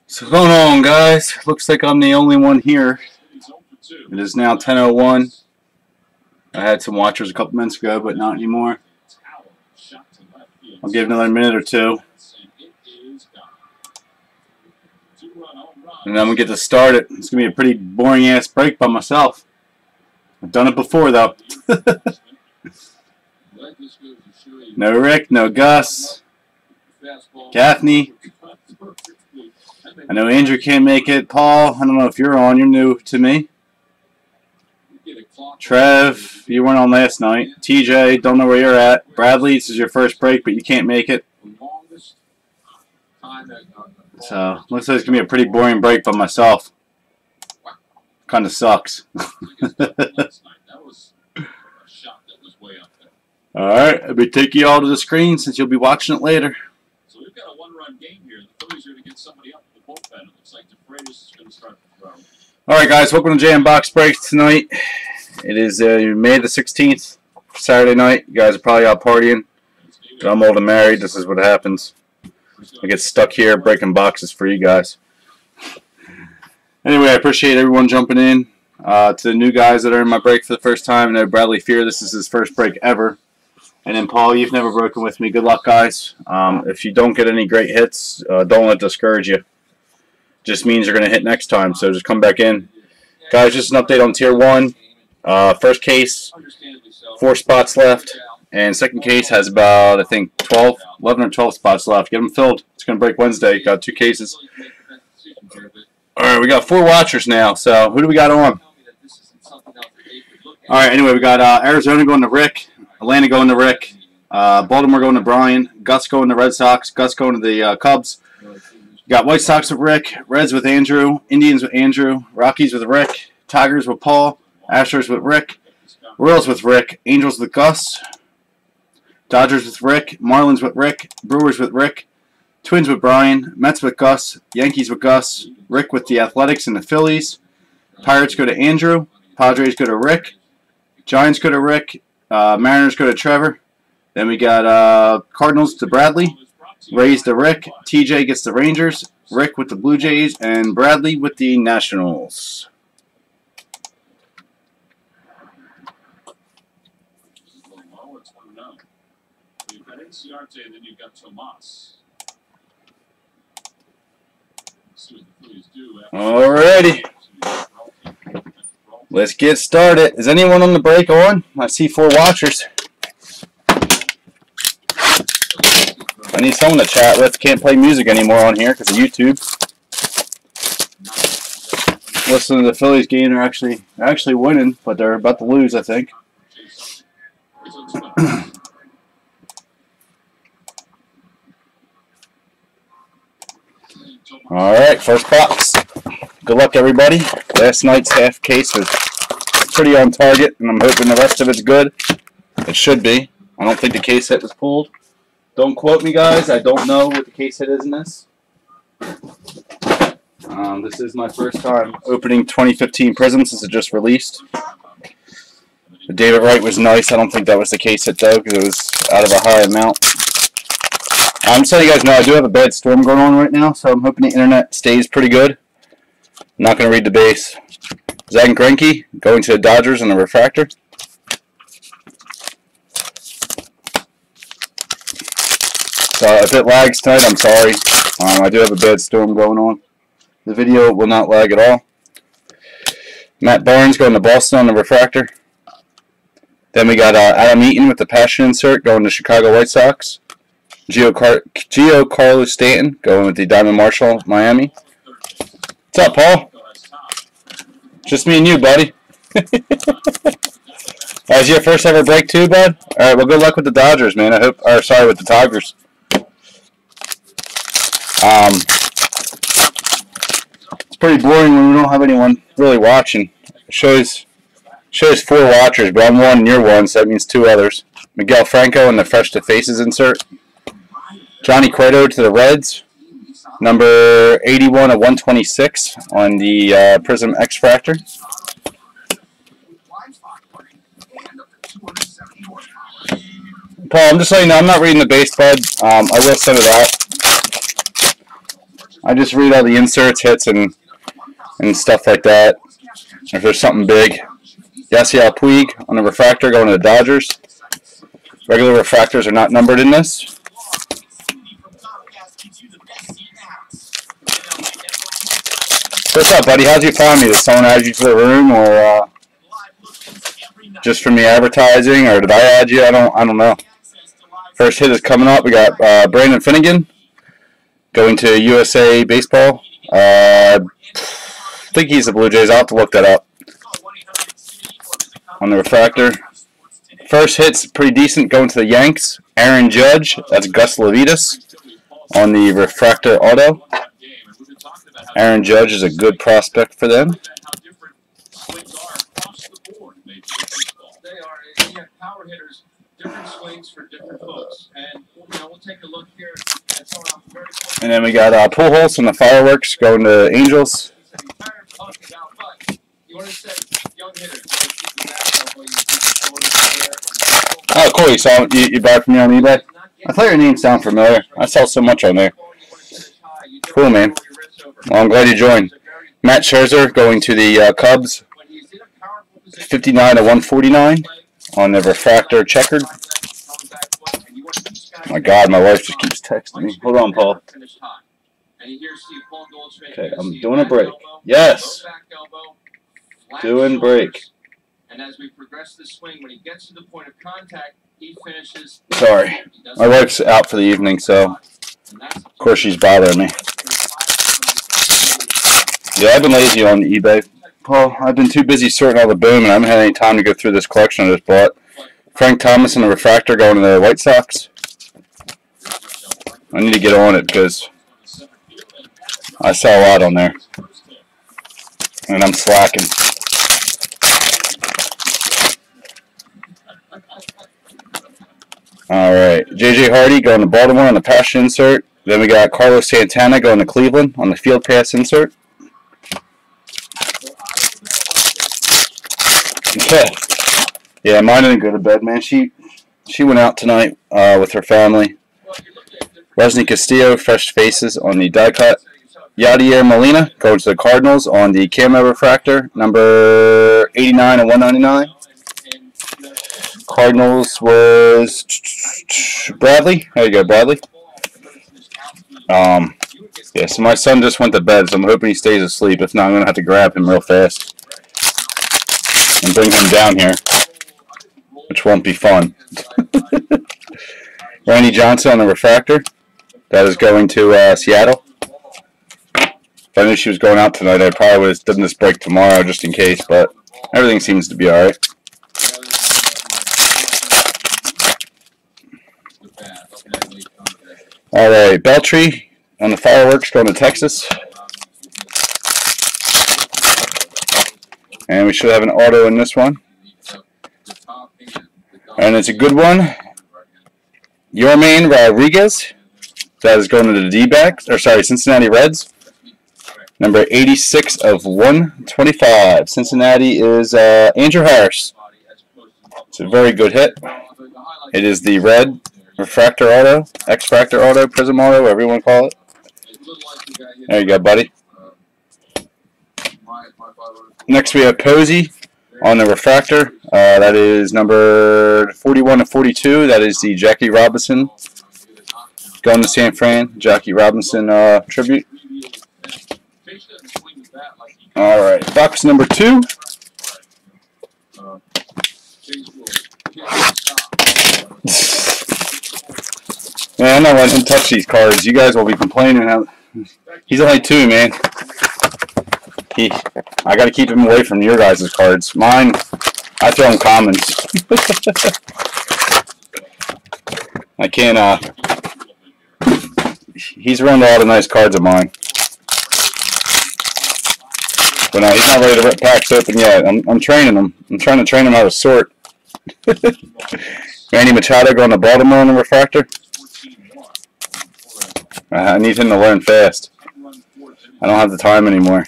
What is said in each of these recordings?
So what's going on, guys? Looks like I'm the only one here. It is now 10:01. I had some watchers a couple minutes ago, but not anymore. I'll give another minute or two. And then we get to start it. It's going to be a pretty boring ass break by myself. I've done it before though. No Rick, no Gus, Gaffney. I know Andrew can't make it. Paul, I don't know if you're on. You're new to me. Trev, you weren't on last night. TJ, don't know where you're at. Bradley, this is your first break, but you can't make it. So, looks like it's going to be a pretty boring break by myself. Kind of sucks. Alright, I'll be taking you all to the screen since you'll be watching it later. So we've got a one-run game here. The Phillies are going to get somebody up in the bullpen. It looks like DeFreitas is going to start the throw. Alright guys, welcome to JM Box Breaks tonight. It is May the 16th, Saturday night. You guys are probably out partying. But I'm old and married. This is what happens. I get stuck here breaking boxes for you guys. Anyway, I appreciate everyone jumping in. To the new guys that are in my break for the first time, I know Bradley Fear, this is his first break ever. And then Paul, you've never broken with me. Good luck, guys. If you don't get any great hits, don't let it discourage you. Just means you're going to hit next time, so just come back in. Guys, just an update on Tier 1. First case, 4 spots left. And second case has about, I think, 11 or 12 spots left. Get them filled. It's going to break Wednesday. Got 2 cases. Alright, we got 4 watchers now. So, who do we got on? Alright, anyway, we got Arizona going to Rick. Atlanta going to Rick. Baltimore going to Brian. Gus going to Red Sox. Gus going to the Cubs. Got White Sox with Rick. Reds with Andrew. Indians with Andrew. Rockies with Rick. Tigers with Paul. Astros with Rick. Royals with Rick. Angels with Gus. Dodgers with Rick. Marlins with Rick. Brewers with Rick. Twins with Brian. Mets with Gus. Yankees with Gus. Rick with the Athletics and the Phillies. Pirates go to Andrew. Padres go to Rick. Giants go to Rick. Mariners go to Trevor. Then we got Cardinals to Bradley. Rays to Rick. TJ gets the Rangers. Rick with the Blue Jays. And Bradley with the Nationals. And then you've got Tomas. Alrighty. Let's get started. Is anyone on the break on? I see 4 watchers. I need someone to chat with. Can't play music anymore on here because of YouTube. Listen to the Phillies game. They're actually winning, but they're about to lose, I think. Alright, first box. Good luck, everybody. Last night's half case was pretty on target, and I'm hoping the rest of it's good. It should be. I don't think the case hit was pulled. Don't quote me, guys. I don't know what the case hit is in this. This is my first time opening 2015 Prism since it just released. The David Wright was nice. I don't think that was the case hit, though, because it was out of a high amount. I'm just letting you guys know I do have a bad storm going on right now, so I'm hoping the internet stays pretty good. I'm not going to read the base. Zach Greinke going to the Dodgers in the refractor. So if it lags tonight, I'm sorry. I do have a bad storm going on. The video will not lag at all. Matt Barnes going to Boston on the refractor. Then we got Adam Eaton with the passion insert going to Chicago White Sox. Giancarlo Stanton going with the Diamond Marshall, Miami. What's up, Paul? Just me and you, buddy. Is your first ever break too, bud? All right, well, good luck with the Dodgers, man. I hope, or sorry, with the Tigers. It's pretty boring when we don't have anyone really watching. It shows 4 watchers, but I'm 1 and you're 1, so that means 2 others. Miguel Franco in the Fresh to Faces insert. Johnny Cueto to the Reds, number 81 of 126 on the Prism X-Fractor. Paul, I'm just letting you know, I'm not reading the base, bud. I will send it out. I just read all the inserts, hits, and stuff like that. If there's something big. Yasiel Puig on the refractor going to the Dodgers. Regular refractors are not numbered in this. What's up, buddy? How'd you find me? Did someone add you to the room, or just from the advertising, or did I add you? I don't know. First hit is coming up. We got Brandon Finnegan going to USA Baseball. I think he's the Blue Jays. I'll have to look that up. On the refractor. First hit's pretty decent, going to the Yanks. Aaron Judge, that's Gus Levitas on the refractor auto. Aaron Judge is a good prospect for them. And then we got Pujols on the Fireworks going to Angels. Oh, cool. You bought from me on eBay? I thought your name sounded familiar. I sell so much on there. Cool, man. Well, I'm glad you joined. Matt Scherzer going to the Cubs. 59/149 on the refractor checkered. Oh my God, my wife just keeps texting me. Hold on, Paul. Okay, I'm doing a break. Yes. Doing break. And as we progress the swing, when he gets to the point of contact, he finishes. Sorry. My wife's out for the evening, so of course she's bothering me. Yeah, I've been lazy on eBay. Paul, I've been too busy sorting all the boom, and I haven't had any time to go through this collection I just bought. Frank Thomas and the refractor going to the White Sox. I need to get on it because I sell a lot on there. And I'm slacking. Alright, J.J. Hardy going to Baltimore on the patch insert. Then we got Carlos Santana going to Cleveland on the field pass insert. Yeah, mine didn't go to bed, man. She went out tonight with her family. Resnick Castillo, fresh faces on the die cut. Yadier Molina going to the Cardinals on the camo refractor, number 89/199. Cardinals was Bradley. There you go, Bradley. Yeah, so my son just went to bed, so I'm hoping he stays asleep. If not, I'm going to have to grab him real fast and bring him down here, which won't be fun. Randy Johnson on the refractor. That is going to Seattle. If I knew she was going out tonight, I probably would have done this break tomorrow just in case, but everything seems to be alright. Alright, Beltry on the Fireworks going to Texas. And we should have an auto in this one. And it's a good one. Yorman Rodriguez. That is going to the D-backs, or sorry, Cincinnati Reds. Number 86/125. Cincinnati is Andrew Harris. It's a very good hit. It is the red refractor auto, X-Fractor auto, Prism auto, whatever you want to call it. There you go, buddy. Next we have Posey on the refractor. That is number 41/42. That is the Jackie Robinson. Going to San Fran, Jackie Robinson tribute. Alright, box number 2. Man, I'm not letting him touch these cards. You guys will be complaining. He's only 2, man. I got to keep him away from your guys' cards. Mine, I throw him commons. I can't, he's ruined all the nice cards of mine. But no, he's not ready to rip packs open yet. I'm training him. I'm trying to train him how to sort. Manny Machado going to Baltimore on the refractor. I need him to learn fast. I don't have the time anymore.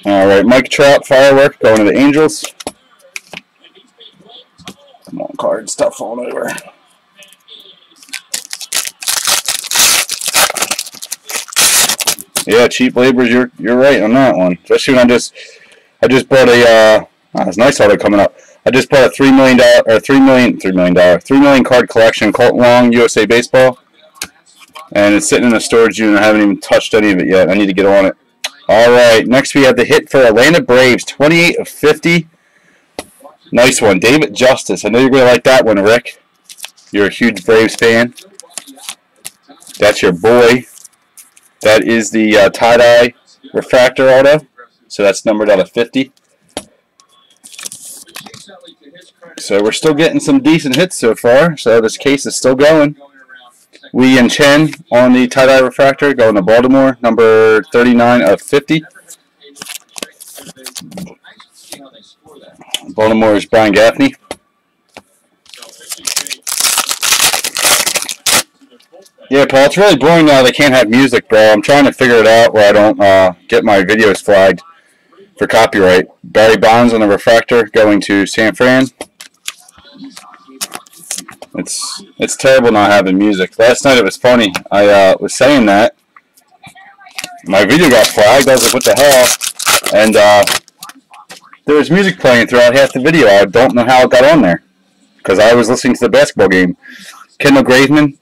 Alright, Mike Trout, Firework, going to the Angels. Come on, card stuff falling over. Yeah, cheap labors. You're right on that one. Especially when I just bought a it's a nice auto coming up. I just bought a $3 million card collection, Colt Long USA Baseball, and it's sitting in a storage unit. I haven't even touched any of it yet. I need to get on it. All right, next we have the hit for Atlanta Braves, 28 of 50. Nice one, David Justice. I know you're gonna like that one, Rick. You're a huge Braves fan. That's your boy. That is the tie-dye refractor auto. So that's numbered out of 50. So we're still getting some decent hits so far. So this case is still going. Wei and Chen on the tie-dye refractor going to Baltimore, number 39 of 50. Baltimore's Brian Gaffney. Yeah, Paul, it's really boring now they can't have music, bro. I'm trying to figure it out where I don't get my videos flagged for copyright. Barry Bonds on the refractor going to San Fran. It's terrible not having music. Last night it was funny. I was saying that. My video got flagged. I was like, what the hell? And there was music playing throughout half the video. I don't know how it got on there. Because I was listening to the basketball game. Kendall Graveman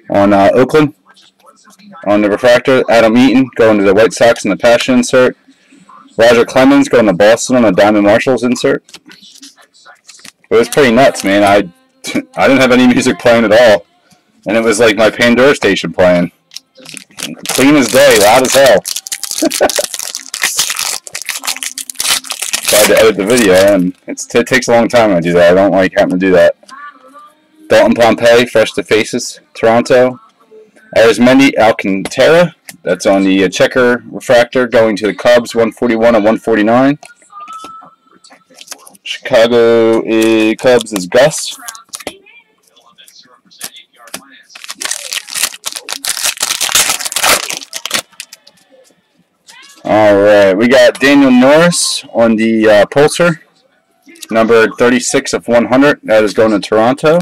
on Oakland on the refractor. Adam Eaton going to the White Sox in the Passion insert. Roger Clemens going to Boston on the Diamond Marshalls insert. It was pretty nuts, man. I didn't have any music playing at all. And it was like my Pandora station playing. Clean as day, loud as hell. Tried to edit the video, and it takes a long time when I do that. I don't like having to do that. Dalton Pompey, fresh to faces, Toronto. Arizmendi Alcantara, that's on the checker refractor, going to the Cubs, 141 and 149. Chicago Cubs is Gus. Alright, we got Daniel Norris on the Pulsar, number 36 of 100. That is going to Toronto.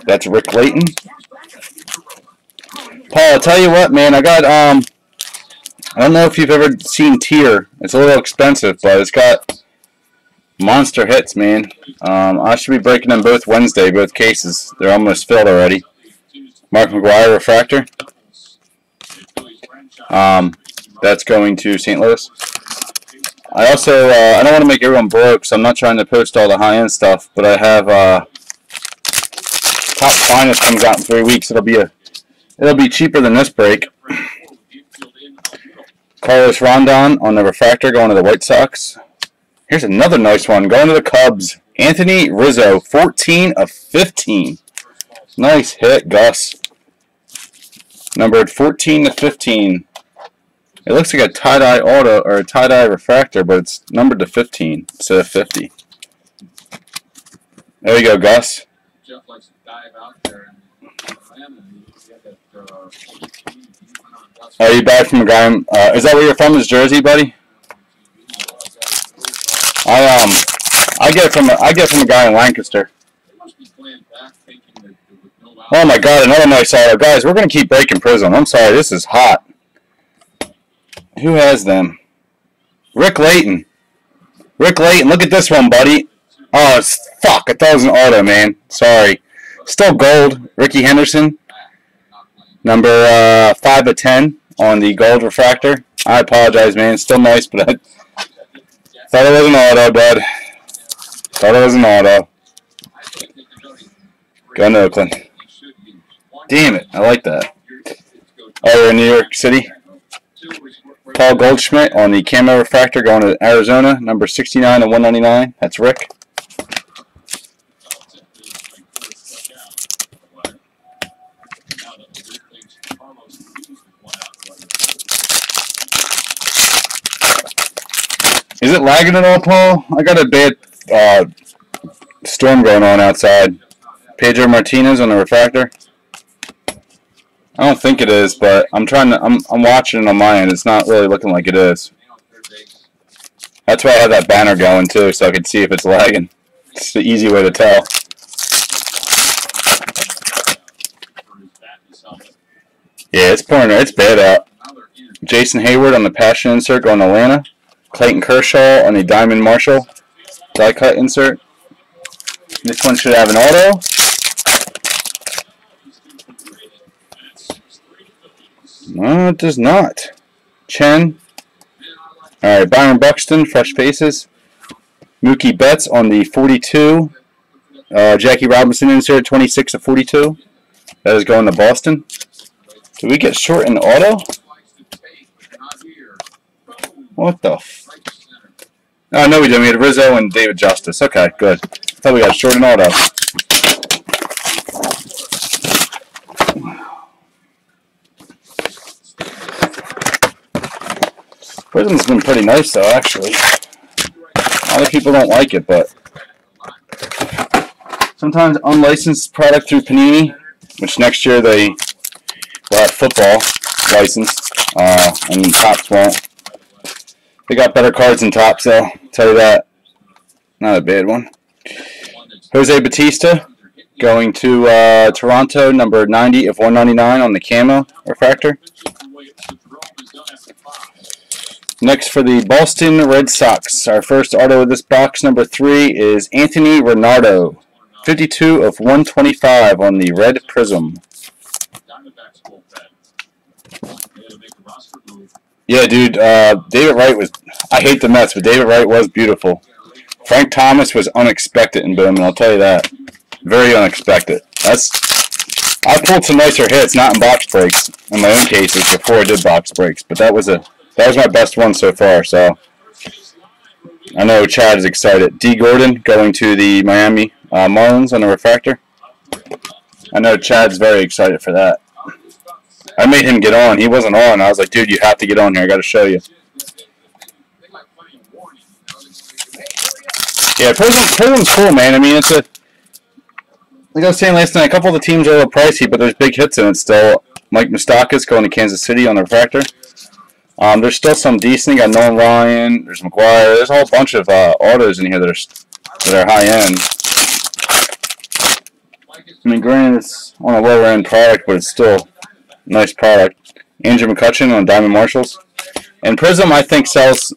That's Rick Layton. Paul, I'll tell you what, man, I got, I don't know if you've ever seen Tier. It's a little expensive, but it's got monster hits, man. I should be breaking them both Wednesday, both cases. They're almost filled already. Mark McGwire refractor. That's going to St. Louis. I also, I don't want to make everyone broke, so I'm not trying to post all the high-end stuff, but I have, Top Finest comes out in 3 weeks. It'll be cheaper than this break. Carlos Rondon on the refractor going to the White Sox. Here's another nice one going to the Cubs. Anthony Rizzo, 14 of 15. Nice hit, Gus. Numbered 14 to 15. It looks like a tie-dye auto or a tie-dye refractor, but it's numbered to 15 instead of 50. There you go, Gus. Jeff likes to dive out there and are you back from a guy? Is that where you're from? Is Jersey, buddy? I get it from a guy in Lancaster. Oh my God, another nice auto, guys. We're gonna keep breaking Prism. I'm sorry, this is hot. Who has them? Rick Layton. Rick Layton, look at this one, buddy. Oh, fuck. I thought it was an auto, man. Sorry. Still gold. Ricky Henderson. Number 5 of 10 on the gold refractor. I apologize, man. Still nice, but I thought it was an auto, bud. Thought it was an auto. Going to Oakland. Damn it. I like that. Oh, you're in New York City? Paul Goldschmidt on the camo refractor going to Arizona, number 69 and 199. That's Rick. Is it lagging at all, Paul? I got a bad storm going on outside. Pedro Martinez on the refractor. I don't think it is, but I'm watching it on my end. It's not really looking like it is. That's why I have that banner going too, so I could see if it's lagging. It's the easy way to tell. Yeah, it's pouring. It's bad out. Jason Hayward on the Passion insert going to Atlanta. Clayton Kershaw on the Diamond Marshall die cut insert. This one should have an auto. No, it does not. Chen. Alright, Byron Buxton, fresh faces. Mookie Betts on the 42. Jackie Robinson insert, 26 of 42. That is going to Boston. Did we get short in auto? What the f... Oh, no, we didn't. We had Rizzo and David Justice. Okay, good. I thought we got short in auto. Prism's been pretty nice, though, actually. A lot of people don't like it, but sometimes unlicensed product through Panini, which next year they will have football licensed, and Topps won't. They got better cards than Topps, though. I'll tell you that. Not a bad one. Jose Batista going to Toronto, number 90 of 199 on the camo refractor. Next for the Boston Red Sox, our first auto of this box, number 3, is Anthony Renardo, 52 of 125 on the red Prism. Yeah, dude, David Wright was, I hate the Mets, but David Wright was beautiful. Frank Thomas was unexpected in Bowman, I'll tell you that. Very unexpected. I pulled some nicer hits, not in box breaks, in my own cases, before I did box breaks, but that was my best one so far, so I know Chad is excited. D. Gordon going to the Miami Marlins on the refractor. I know Chad's very excited for that. I made him get on. He wasn't on. I was like, dude, you have to get on here. I got to show you. Yeah, Prism's cool, man. I mean, it's a... Like I was saying last night, a couple of the teams are a little pricey, but there's big hits in it still. Mike Moustakas going to Kansas City on the refractor. There's still some decent. You got Nolan Ryan. There's McGuire. There's a whole bunch of autos in here that are high end. I mean, granted, it's on a lower end product, but it's still a nice product. Andrew McCutchen on Diamond Marshalls. And Prism, I think, sells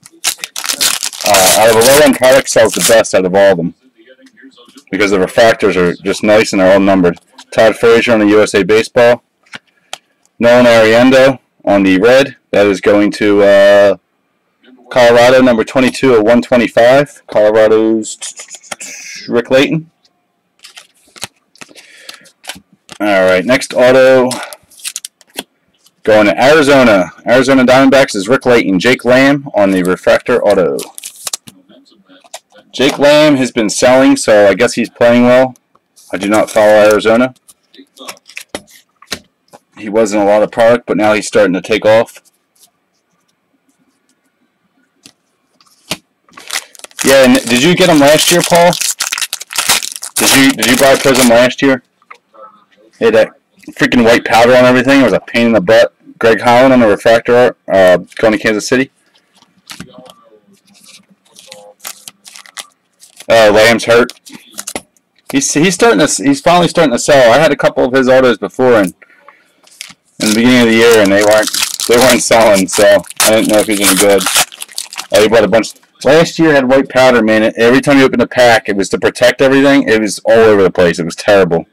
out of a low end product, sells the best out of all of them because the refractors are just nice and they're all numbered. Todd Frazier on the USA Baseball. Nolan Ariendo on the red. That is going to Colorado, number 22 of 125. Colorado's Rick Layton. Alright, next auto. Going to Arizona. Arizona Diamondbacks is Rick Layton. Jake Lamb on the refractor auto. Jake Lamb has been selling, so I guess he's playing well. I do not follow Arizona. He wasn't a lot of product, but now he's starting to take off. Yeah, and did you get him last year, Paul? Did you buy Prism last year? Yeah, that freaking white powder on everything. It was a pain in the butt. Greg Holland on the refractor art, going to Kansas City. Lamb's hurt. He's finally starting to sell. I had a couple of his autos before in the beginning of the year, and they weren't selling, so I didn't know if he was any good. He bought a bunch. Last year had white powder, man. Every time you opened a pack, it was to protect everything. It was all over the place. It was terrible.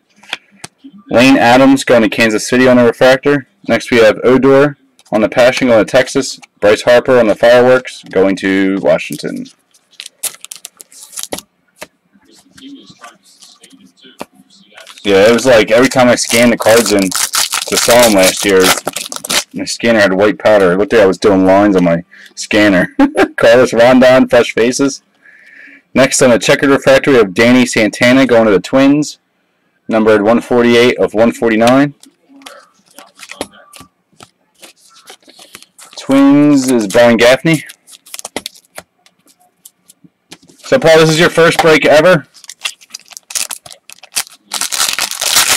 Lane Adams going to Kansas City on the refractor. Next we have Odor on the Passion going to Texas. Bryce Harper on the Fireworks going to Washington. Yeah, it was like every time I scanned the cards in to sell them last year, my scanner had white powder. It looked like I was doing lines on my scanner. Carlos Rondon, fresh faces. Next on the checkered refractor, we have Danny Santana going to the Twins, numbered 148 of 149. Twins is Brian Gaffney. So, Paul, this is your first break ever?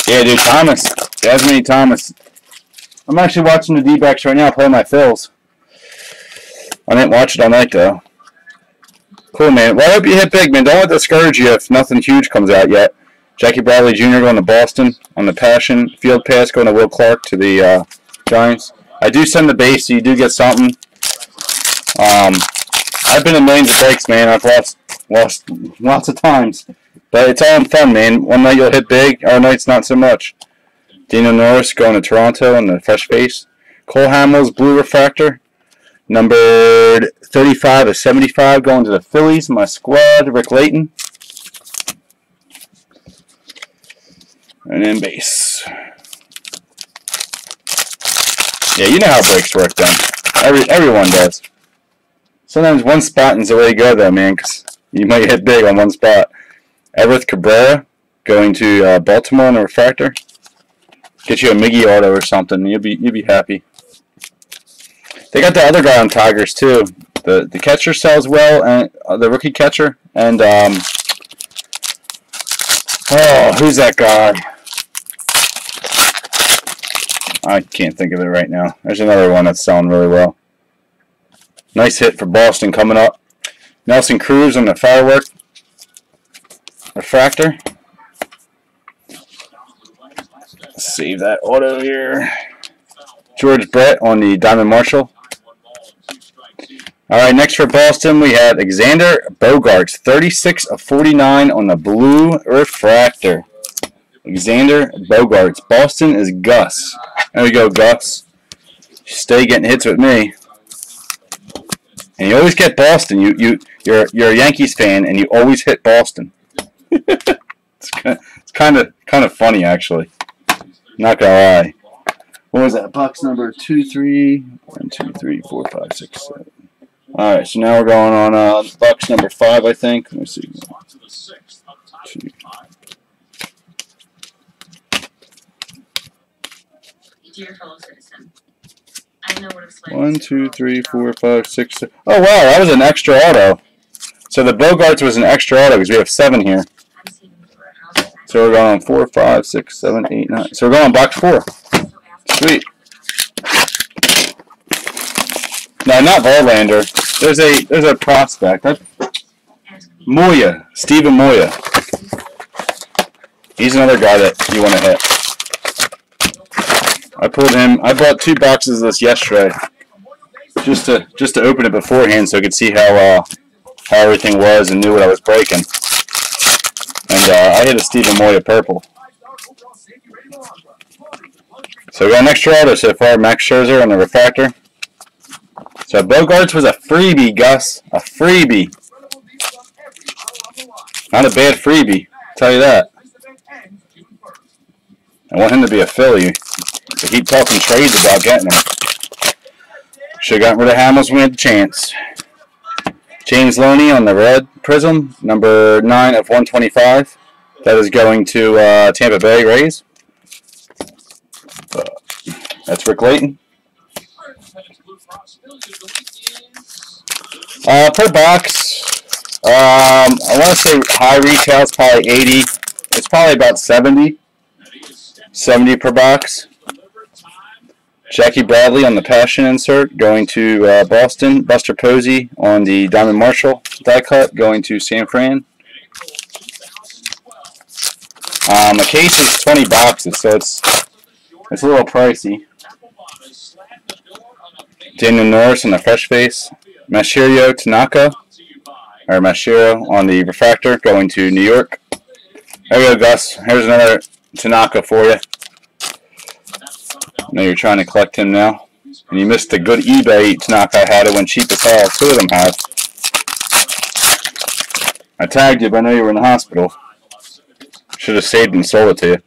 Yeah, dude, Thomas. Yasmani Thomas. I'm actually watching the D-backs right now playing my fills. I didn't watch it all night, though. Cool, man. Well, I hope you hit big, man. Don't let that discourage you if nothing huge comes out yet. Jackie Bradley Jr. going to Boston on the Passion. Field pass going to Will Clark to the Giants. I do send the base, so you do get something. I've been in millions of breaks, man. I've lost lots of times. But it's all in fun, man. One night you'll hit big, other nights not so much. Daniel Norris going to Toronto on the fresh face. Cole Hamels, blue refractor. Numbered 35 of 75 going to the Phillies. My squad, Rick Layton. And then base. Yeah, you know how breaks work then. Everyone does. Sometimes one spot is the way to go though, man, because you might hit big on one spot. Everett Cabrera going to Baltimore on a refractor. Get you a Miggy auto or something. You'll be happy. They got the other guy on Tigers too. The catcher sells well, and the rookie catcher. And oh, who's that guy? I can't think of it right now. There's another one that's selling really well. Nice hit for Boston coming up. Nelson Cruz on the firework refractor. Let's save that auto here. George Brett on the Diamond Marshall. All right, next for Boston, we have Xander Bogaerts, 36 of 49 on the blue refractor. Xander Bogaerts. Boston is Gus. There we go, Gus. Stay getting hits with me. And you always get Boston. You're a Yankees fan, and you always hit Boston. It's kind of funny, actually. Not gonna lie. What was that? Box number 2, 3, 1, 2, 3, 4, 5, 6, 7. All right, so now we're going on box number 5, I think. Let me see. 2. Dear fellow citizen, I know what it's like. 1, 2, 3, 4, 5, 6, 7. Oh wow, that was an extra auto. So the Bogaerts was an extra auto because we have 7 here. So we're going on 4, 5, 6, 7, 8, 9. So we're going on box 4. Sweet. No, not Verlander. There's a prospect. Moya, Steven Moya. He's another guy that you want to hit. I pulled him. I bought 2 boxes of this yesterday, just to open it beforehand, so I could see how everything was and knew what I was breaking. And I hit a Steven Moya purple. So we got an extra auto so far. Max Scherzer on the refractor. So Bogaerts was a freebie, Gus. A freebie. Not a bad freebie, I'll tell you that. I want him to be a Philly. They keep talking trades about getting him. Should have gotten rid of Hamels when we had the chance. James Loney on the red Prism, number 9 of 125. That is going to Tampa Bay Rays. That's Rick Layton. Per box, I want to say high retail is probably 80. It's probably about 70. 70 per box. Jackie Bradley on the Passion insert going to Boston. Buster Posey on the Diamond Marshall die cut going to San Fran. A case is 20 boxes, so it's a little pricey. Daniel Norris on the fresh face. Masahiro Tanaka, or Masahiro on the refractor going to New York. There we go, Gus. Here's another Tanaka for you. I know you're trying to collect him now. And you missed the good eBay Tanaka. I had it when cheap as hell. 2 of them have. I tagged you, but I know you were in the hospital. Should have saved and sold it to you.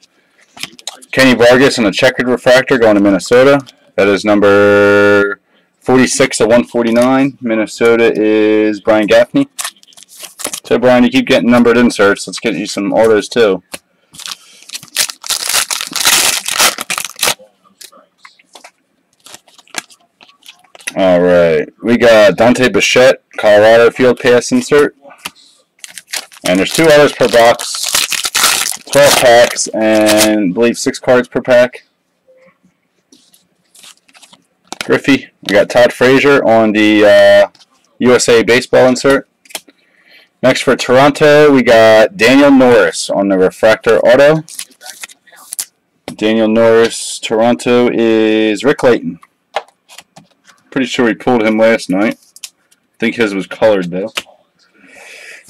Kenny Vargas on the checkered refractor going to Minnesota. That is number 46 of 149. Minnesota is Brian Gaffney. So, Brian, you keep getting numbered inserts. Let's get you some autos, too. All right. We got Dante Bichette, Colorado Field Pass insert. And there's 2 autos per box. 12 packs, and I believe 6 cards per pack. Griffey. We got Todd Frazier on the USA Baseball insert. Next for Toronto, we got Daniel Norris on the refractor auto. Daniel Norris, Toronto is Rick Layton. Pretty sure we pulled him last night. I think his was colored though.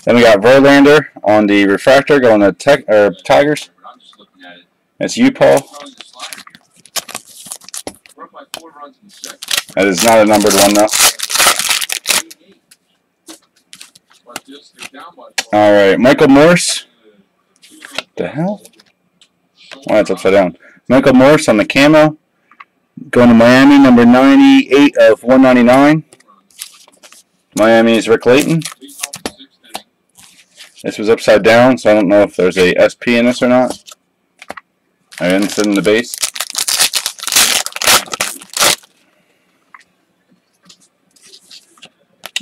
Then we got Verlander on the refractor going to Tigers. That's you, Paul. That is not a numbered one though. Alright, Michael Morse. The hell? Oh, that's upside down. Michael Morse on the camo. Going to Miami, number 98 of 199. Miami's Rick Layton. This was upside down, so I don't know if there's a SP in this or not. I didn't sit in the base.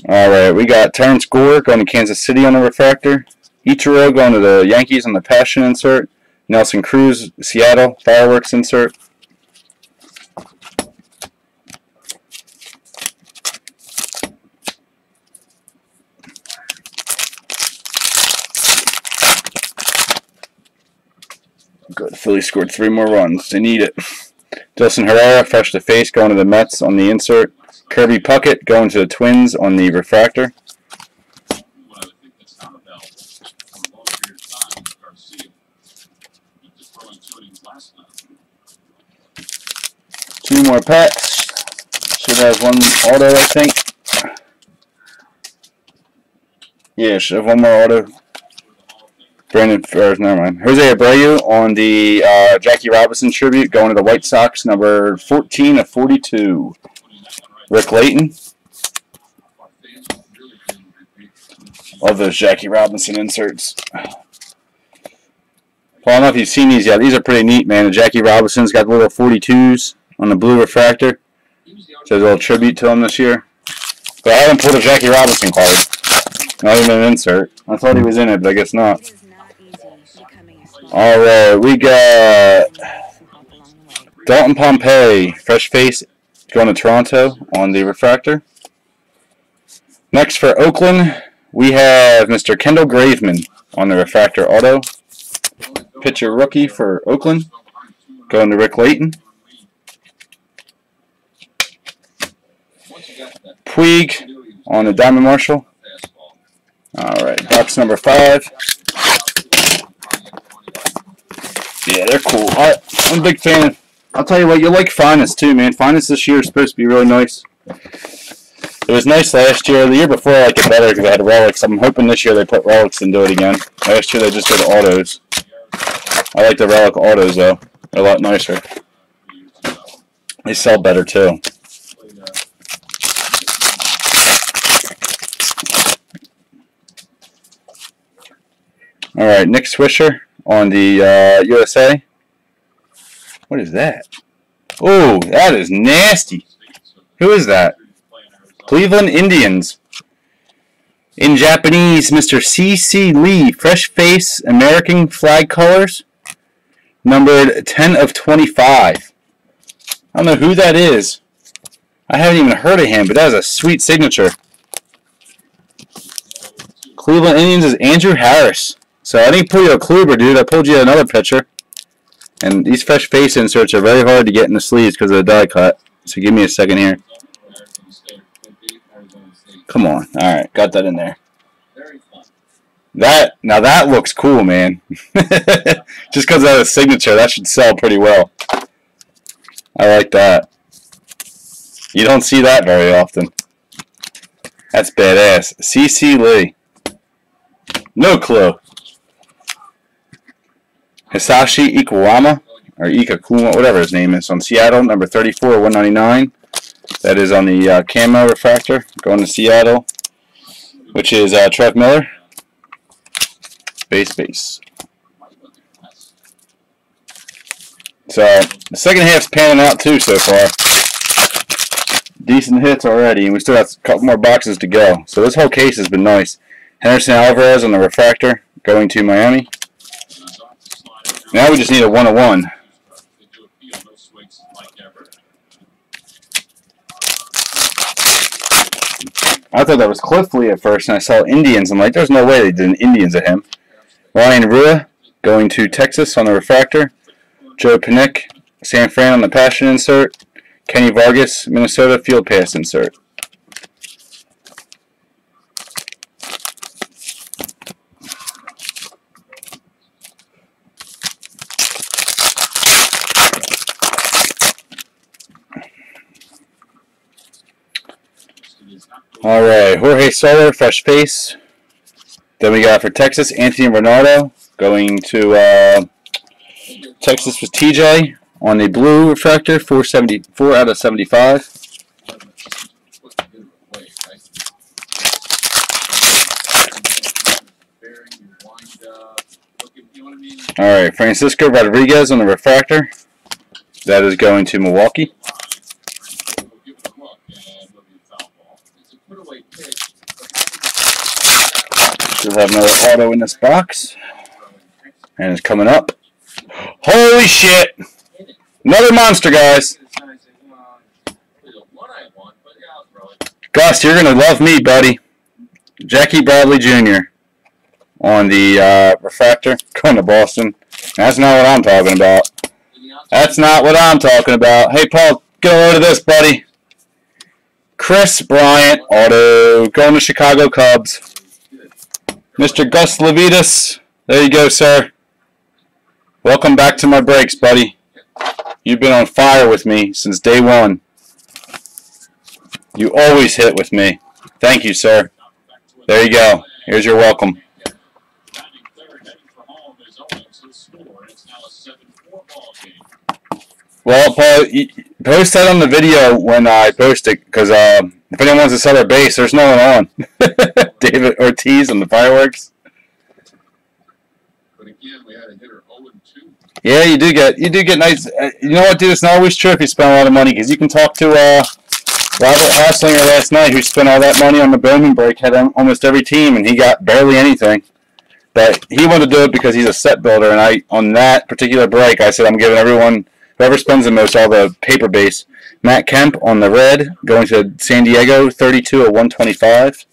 Alright, we got Terrence Gore going to Kansas City on the refractor. Ichiro going to the Yankees on the Passion insert. Nelson Cruz, Seattle, Fireworks insert. Good. Philly scored 3 more runs. They need it. Dilson Herrera, fresh to face, going to the Mets on the insert. Kirby Puckett going to the Twins on the refractor. Two more packs. Should have one auto, I think. Yeah, should have one more auto. Brandon, never mind. Jose Abreu on the Jackie Robinson tribute, going to the White Sox, number 14 of 42. Rick Layton. Love those Jackie Robinson inserts. Paul, I don't know if you've seen these yet. These are pretty neat, man. The Jackie Robinson's got the little 42s on the blue refractor. So there's a little tribute to him this year. But I haven't pulled a Jackie Robinson card. Not even an insert. I thought he was in it, but I guess not. Alright, we got Dalton Pompey, fresh face, going to Toronto on the refractor. Next for Oakland, we have Mr. Kendall Graveman on the refractor auto. Pitcher rookie for Oakland, going to Rick Layton. Puig on the Diamond Marshall. Alright, box number 5. Yeah, they're cool. I'm a big fan. I'll tell you what, you'll like Finest too, man. Finest this year is supposed to be really nice. It was nice last year. The year before I liked it better because I had relics. I'm hoping this year they put relics and do it again. Last year they just did autos. I like the relic autos though. They're a lot nicer. They sell better too. Alright, Nick Swisher on the USA. What is that? Oh, that is nasty. Who is that? Cleveland Indians. In Japanese, Mr. C.C. Lee, fresh face, American flag colors, numbered 10 of 25. I don't know who that is. I haven't even heard of him, but that is a sweet signature. Cleveland Indians is Andrew Harris. So I didn't pull you a Kluber, dude. I pulled you another pitcher. And these fresh face inserts are very hard to get in the sleeves because of the die cut. So give me a second here. Come on. Alright, got that in there. Now that looks cool, man. Just because of the signature, that should sell pretty well. I like that. You don't see that very often. That's badass. C.C. Lee. No clue. Hisashi Iwama, or Ikakuma, whatever his name is, on Seattle, number 34, 199. That is on the camo refractor, going to Seattle, which is Trev Miller. Base. So, the second half's panning out too so far. Decent hits already, and we still have a couple more boxes to go. So this whole case has been nice. Henderson Alvarez on the refractor, going to Miami. Now we just need a 101. I thought that was Cliff Lee at first, and I saw Indians. I'm like, there's no way they did an Indians at him. Ryan Rua going to Texas on the refractor. Joe Panick, San Fran on the passion insert. Kenny Vargas, Minnesota field pass insert. All right, Jorge Soler, fresh face. Then we got for Texas, Anthony Renardo going to Texas with TJ on the blue refractor, 474 out of 75. All right, Francisco Rodriguez on the refractor. That is going to Milwaukee. Still have another auto in this box. And it's coming up. Holy shit! Another monster, guys. Gus, you're going to love me, buddy. Jackie Bradley Jr. on the refractor. Going to Boston. That's not what I'm talking about. That's not what I'm talking about. Hey, Paul, get a load of this, buddy. Chris Bryant, auto. Going to Chicago Cubs. Mr. Gus Levitas. There you go, sir. Welcome back to my breaks, buddy. You've been on fire with me since day one. You always hit with me. Thank you, sir. There you go. Here's your welcome. Well, Paul, post that on the video when I post it, because if anyone wants to sell their base, there's no one on. David Ortiz on the fireworks. But again, we had a hitter 0-2. Yeah, you do get nice. You know what, dude? It's not always true if you spend a lot of money, because you can talk to Robert Hasslinger last night, who spent all that money on the Bowman break, had almost every team, and he got barely anything. But he wanted to do it because he's a set builder, and on that particular break, I said I'm giving everyone, whoever spends the most, all the paper base. Matt Kemp on the red, going to San Diego, 32 of 125.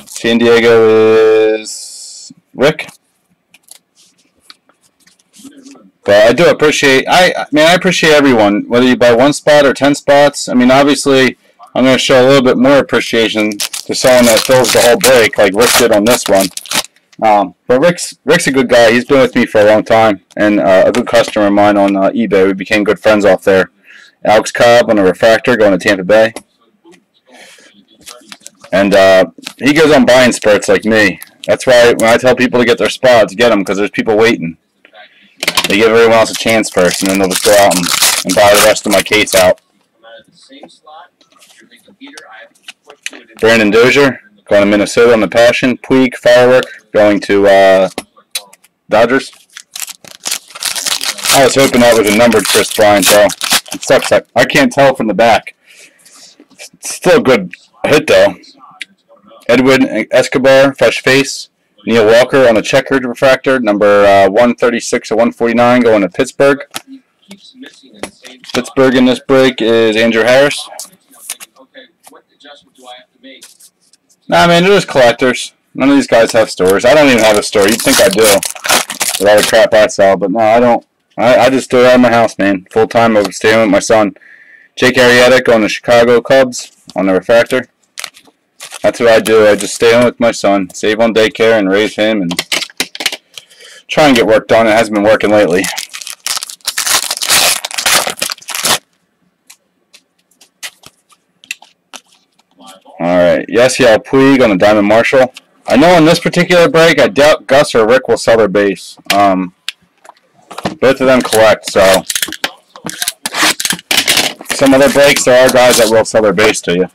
San Diego is Rick. But I do appreciate, I appreciate everyone, whether you buy one spot or 10 spots. I mean, obviously, I'm going to show a little bit more appreciation to someone that fills the whole break, like Rick did on this one. But Rick's a good guy. He's been with me for a long time, and a good customer of mine on eBay. We became good friends off there. Alex Cobb on a refractor going to Tampa Bay. And he goes on buying spurts like me. That's why when I tell people to get their spots, get them, because there's people waiting. They give everyone else a chance first, and then they'll just go out and buy the rest of my case out. Brandon Dozier going to Minnesota on the passion. Puig, firework, going to Dodgers. I was hoping that was a numbered Chris Bryant, though. It sucks. I can't tell from the back. It's still a good hit, though. Edwin Escobar, fresh face. Neil Walker on a checkered refractor, number 136 of 149, going to Pittsburgh. Pittsburgh in this break is Andrew Harris. Nah, man, they're just collectors. None of these guys have stores. I don't even have a store. You'd think I do, with all the crap I sell, but no, I don't. I just do it out of my house, man. Full time, I'm staying with my son. Jake Arrieta going to Chicago Cubs on the refractor. That's what I do. I just stay home with my son, save on daycare, and raise him, and try and get work done. It hasn't been working lately. Alright, Yasiel Puig on the Diamond Marshall. I know in this particular break, I doubt Gus or Rick will sell their base. Both of them collect, so some other breaks, there are guys that will sell their base to you.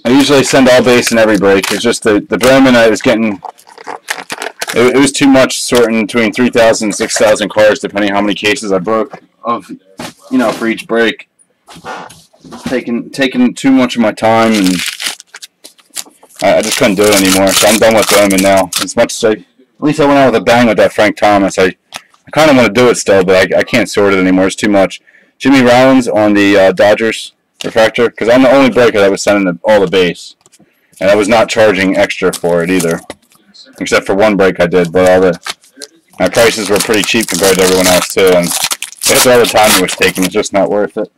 I usually send all base in every break. It's just the Bowman I was getting, it was too much sorting between 3,000 and 6,000 cards, depending how many cases I broke of, for each break. Taking too much of my time, and I just couldn't do it anymore. So I'm done with Bowman now. As much as at least I went out with a bang with that Frank Thomas. I I kind of want to do it still, but I can't sort it anymore. It's too much. Jimmy Rollins on the Dodgers refractor, because I'm the only breaker that was sending all the base. And I was not charging extra for it either. Except for one break I did, but my prices were pretty cheap compared to everyone else too. And after all the time it was taking, it's just not worth it.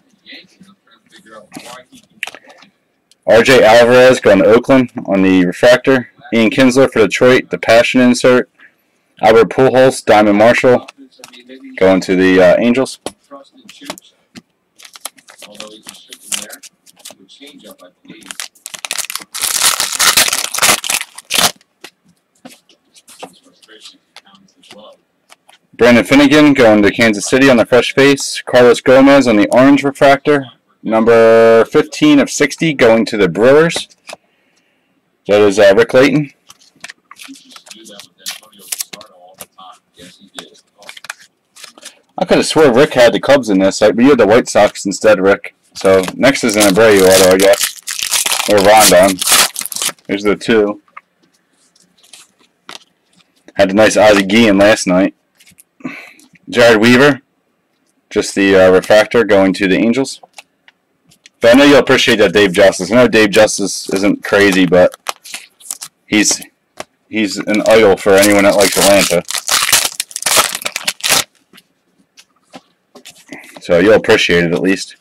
RJ Alvarez going to Oakland on the refractor. Ian Kinsler for Detroit, the Passion insert. Albert Pujols, Diamond Marshall, going to the Angels. Brandon Finnegan going to Kansas City on the fresh face. Carlos Gomez on the orange refractor. Number 15 of 60 going to the Brewers. That is Rick Layton. I could have swore Rick had the Cubs in this, but you had the White Sox instead, Rick. So next is an Abreu auto, I guess. Or Rondon. There's the two. Had a nice Ozzie Guillen last night. Jared Weaver, just the refractor going to the Angels. But I know you'll appreciate that Dave Justice. I know Dave Justice isn't crazy, but he's an idol for anyone that likes Atlanta. So you'll appreciate it at least.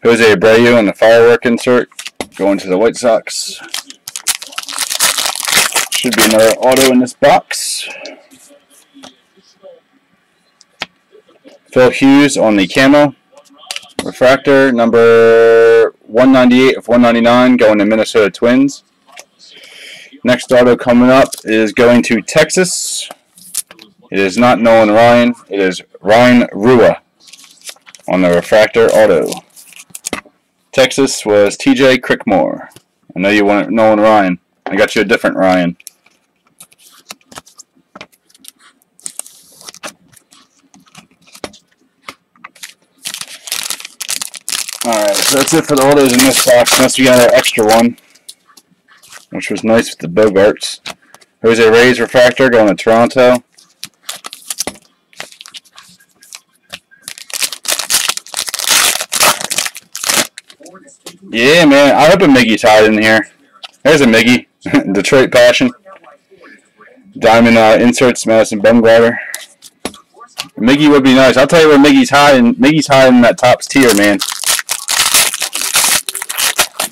Jose Abreu on the firework insert going to the White Sox. Should be another auto in this box. Phil Hughes on the camo refractor, number 198 of 199, going to Minnesota Twins. Next auto coming up is going to Texas. It is not Nolan Ryan. It is Ryan Rua on the refractor auto. Texas was TJ Crickmore. I know you want Nolan Ryan. I got you a different Ryan. Alright, so that's it for the autos in this box, unless we got an extra one, which was nice with the Bogarts. Jose Reyes refractor going to Toronto. Yeah, man, I hope a Miggy's hiding in here. There's a Miggy. Detroit Passion. Diamond inserts, Madison Bumgarner. Miggy would be nice. I'll tell you where Miggy's hiding. Miggy's hiding in that Topps tier, man.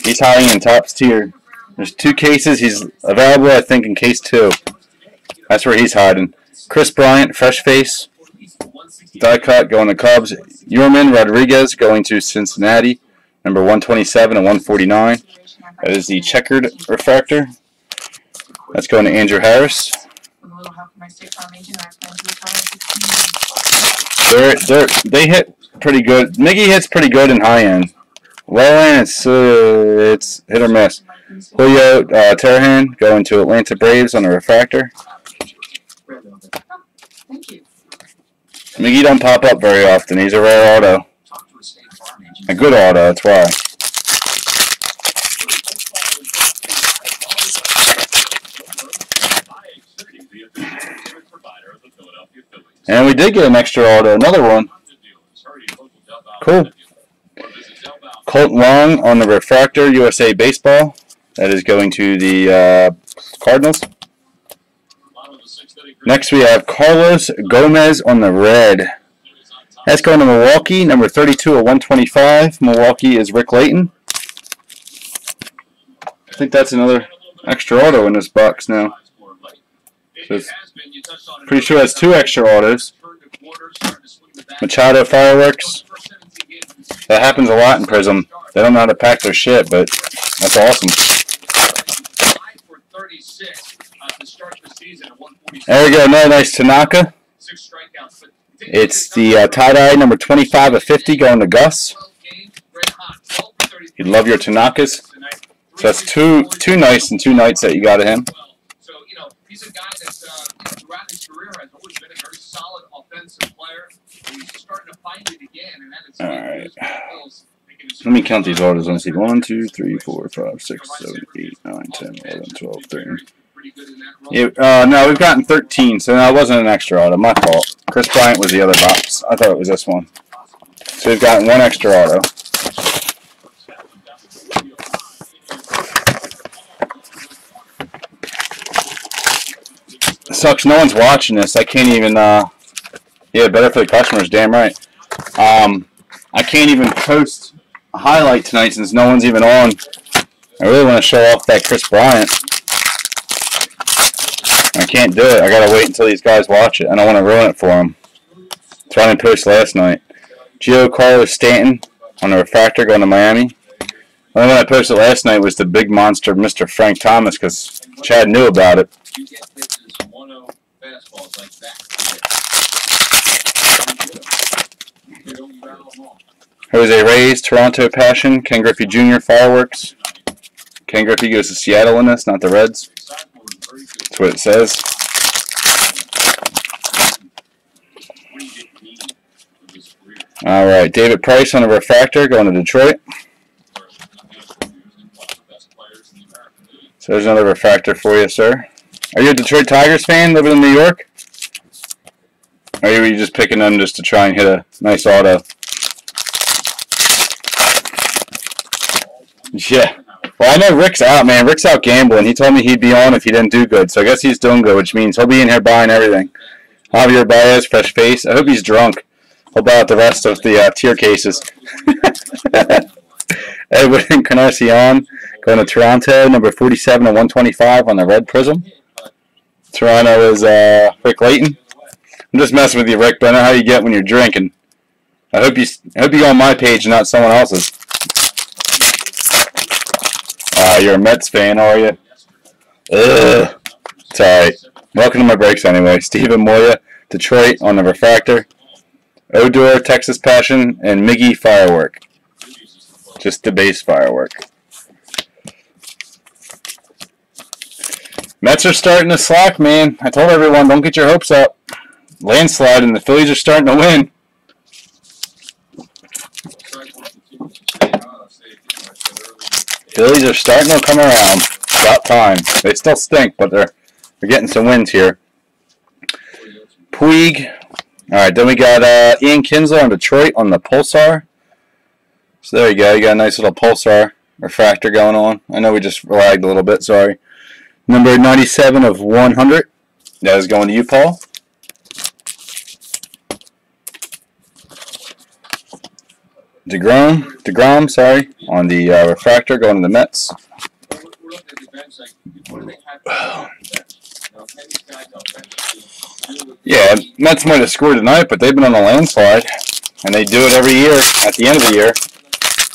He's hiding in Topps tier. There's 2 cases. He's available, I think, in case 2. That's where he's hiding. Chris Bryant, fresh face. Die cut going to Cubs. Yorman Rodriguez going to Cincinnati. Number 127 and 149. That is the checkered refractor. That's going to Andrew Harris. They hit pretty good. Miggy hits pretty good in high end. Low end, it's hit or miss. Julio Terrahan going to Atlanta Braves on the refractor. Miggy don't pop up very often. He's a rare auto. A good auto, that's why. And we did get an extra auto, another one. Cool. Colt Long on the refractor, USA Baseball. That is going to the Cardinals. Next we have Carlos Gomez on the red. That's going to Milwaukee, number 32 of 125. Milwaukee is Rick Layton. I think that's another extra auto in this box now. So it's pretty sure that's 2 extra autos. Machado Fireworks. That happens a lot in Prism. They don't know how to pack their shit, but that's awesome. There we go, another nice Tanaka. It's the tie-dye, number 25 of 50, going to Gus. You love your Tanakas. So that's two nice and 2 nights that you got of him. He's a guy that throughout his career has always been a very solid offensive player. He's starting to find it again, and that is alright. Let me count these orders. Let me see. 1, 2, 3, 4, 5, 6, 7, 8, 9, 10, 11, 12, 13, pretty good in that role. No, we've gotten 13, so that wasn't an extra auto. My fault. Chris Bryant was the other box. I thought it was this one. So we've gotten one extra auto. It sucks. No one's watching this. I can't even. Yeah, better for the customers. Damn right. I can't even post a highlight tonight since no one's even on. I really want to show off that Chris Bryant. I can't do it. I gotta wait until these guys watch it. I don't want to ruin it for them. That's why I didn't post last night. Giancarlo Stanton on the refractor going to Miami. The only one I posted last night was the big monster Mr. Frank Thomas because Chad knew about it. Jose Reyes, Toronto Passion, Ken Griffey Jr. Fireworks. Ken Griffey goes to Seattle in this, not the Reds. That's what it says. Alright, David Price on a refractor going to Detroit. So there's another refractor for you, sir. Are you a Detroit Tigers fan living in New York? Or are you just picking them just to try and hit a nice auto? Yeah. Well, I know Rick's out, man. Rick's out gambling. He told me he'd be on if he didn't do good. So I guess he's doing good, which means he'll be in here buying everything. Javier Baez, fresh face. I hope he's drunk. He'll buy out the rest of the tier cases. Edwin Encarnacion going to Toronto, number 47 and 125 on the red Prism. Toronto is Rick Layton. I'm just messing with you, Rick, but I know how you get when you're drinking. I hope you go on my page and not someone else's. You're a Mets fan, are you? Ugh. It's alright. Welcome to my breaks anyway. Steven Moya, Detroit on the refractor. Odor, Texas Passion, and Miggy Firework. Just the base firework. Mets are starting to slack, man. I told everyone, don't get your hopes up. Landslide, and the Phillies are starting to win. Phillies are starting to come around. About time. They still stink, but they're getting some wins here. Puig. Alright, then we got Ian Kinsler on Detroit on the Pulsar. So there you go. You got a nice little Pulsar refractor going on. I know we just lagged a little bit, sorry. Number 97 of 100. That is going to you, Paul. DeGrom, sorry, on the refractor going to the Mets. Yeah, Mets might have scored tonight, but they've been on a landslide. And they do it every year at the end of the year.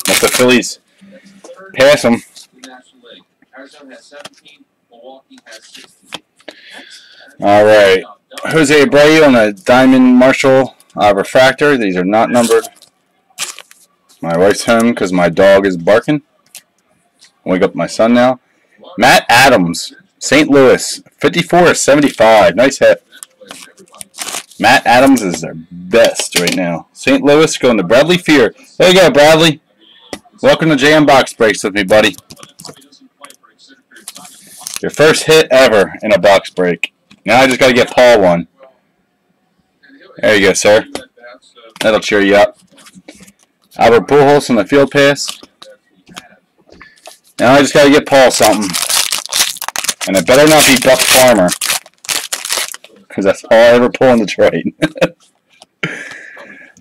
Let the Phillies pass them. All right. Jose Abreu on a Diamond Marshall refractor. These are not numbered. My wife's home because my dog is barking. Wake up my son now. Matt Adams, St. Louis, 54/75. Nice hit. Matt Adams is their best right now. St. Louis going to Bradley Fear. There you go, Bradley. Welcome to JM Box Breaks with me, buddy. Your first hit ever in a box break. Now I just got to get Paul one. There you go, sir. That'll cheer you up. Albert Pujols on the field pass. Now I just got to get Paul something. And it better not be Buck Farmer. Because that's all I ever pull in Detroit.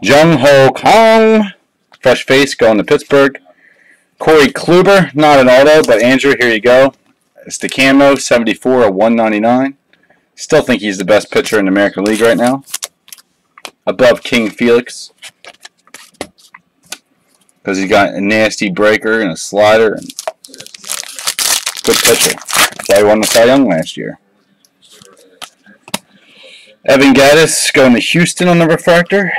Jung Ho Kong. Fresh face going to Pittsburgh. Corey Kluber. Not an auto, but Andrew, here you go. It's the camo, 74 of 199. Still think he's the best pitcher in the American League right now. Above King Felix. Because he's got a nasty breaker and a slider. And good pitcher. That's why he won the Cy Young last year. Evan Gattis going to Houston on the refractor.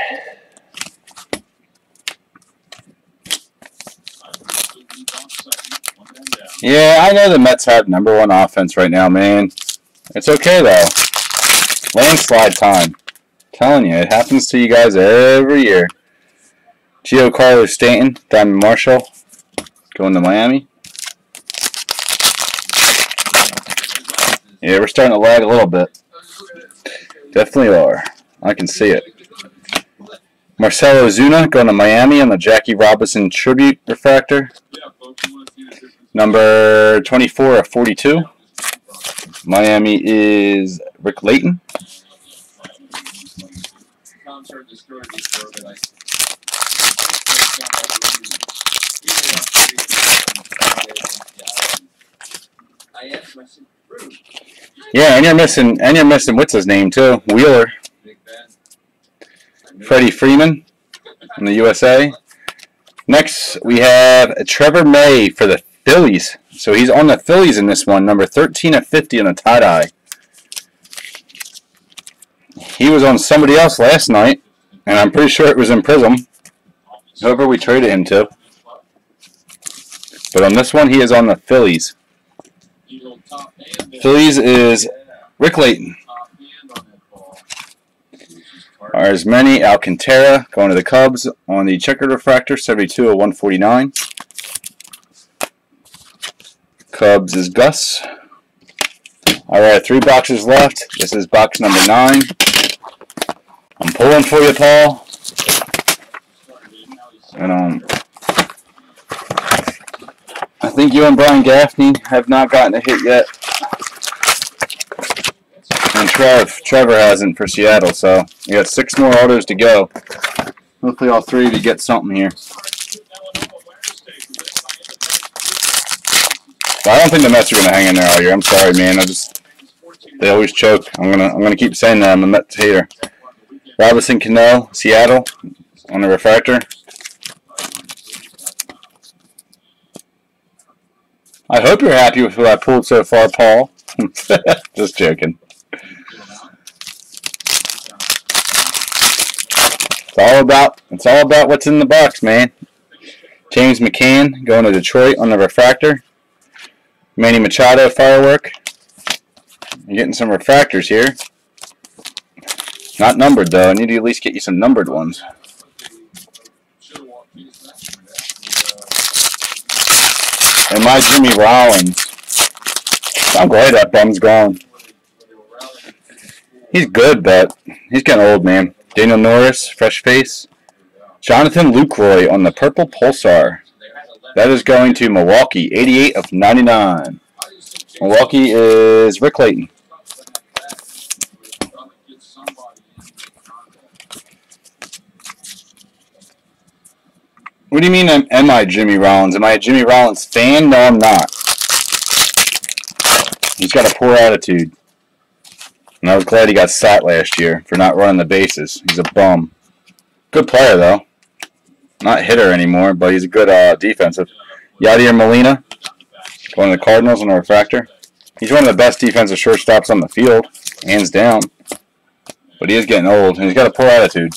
Yeah, I know the Mets have #1 offense right now, man. It's okay, though. Landslide time. I'm telling you, it happens to you guys every year. Giancarlo Stanton, Diamond Marshall, going to Miami. Yeah, we're starting to lag a little bit. Definitely are. I can see it. Marcelo Zuna going to Miami on the Jackie Robinson Tribute Refractor. Number 24 of 42. Miami is Rick Layton. Yeah, and you're missing what's his name too? Wheeler. Freddie Freeman from the USA. Next, we have Trevor May for the Phillies. So he's on the Phillies in this one, number 13 of 50 on the tie-dye. He was on somebody else last night, and I'm pretty sure it was in Prism. Whoever we traded him to. But on this one, he is on the Phillies. Phillies is Rick Layton. Arsmeni Alcantara going to the Cubs on the checkered refractor, 72 of 149. Cubs is Gus. Alright, 3 boxes left. This is box number 9. I'm pulling for you, Paul. And I think you and Brian Gaffney have not gotten a hit yet. And Trevor hasn't for Seattle, so we got 6 more autos to go. Hopefully all 3 of you get something here. I don't think the Mets are gonna hang in there all year. I'm sorry, man. They always choke. I'm gonna keep saying that. I'm a Mets hater. Robinson Cano, Seattle, on the refractor. I hope you're happy with what I pulled so far, Paul. Just joking. It's all about what's in the box, man. James McCann going to Detroit on the refractor. Manny Machado firework. You're getting some refractors here. Not numbered though. I need to at least get you some numbered ones. And my Jimmy Rollins. I'm glad that bum's gone. He's good, but he's getting old, man. Daniel Norris, fresh face. Jonathan Lucroy on the purple Pulsar. That is going to Milwaukee, 88 of 99. Milwaukee is Rick Layton. What do you mean, am I Jimmy Rollins? Am I a Jimmy Rollins fan? No, I'm not. He's got a poor attitude. And I was glad he got sat last year for not running the bases. He's a bum. Good player, though. Not hitter anymore, but he's a good defensive. Yadier Molina, going to the Cardinals on the refractor. He's one of the best defensive shortstops on the field, hands down. But he is getting old, and he's got a poor attitude.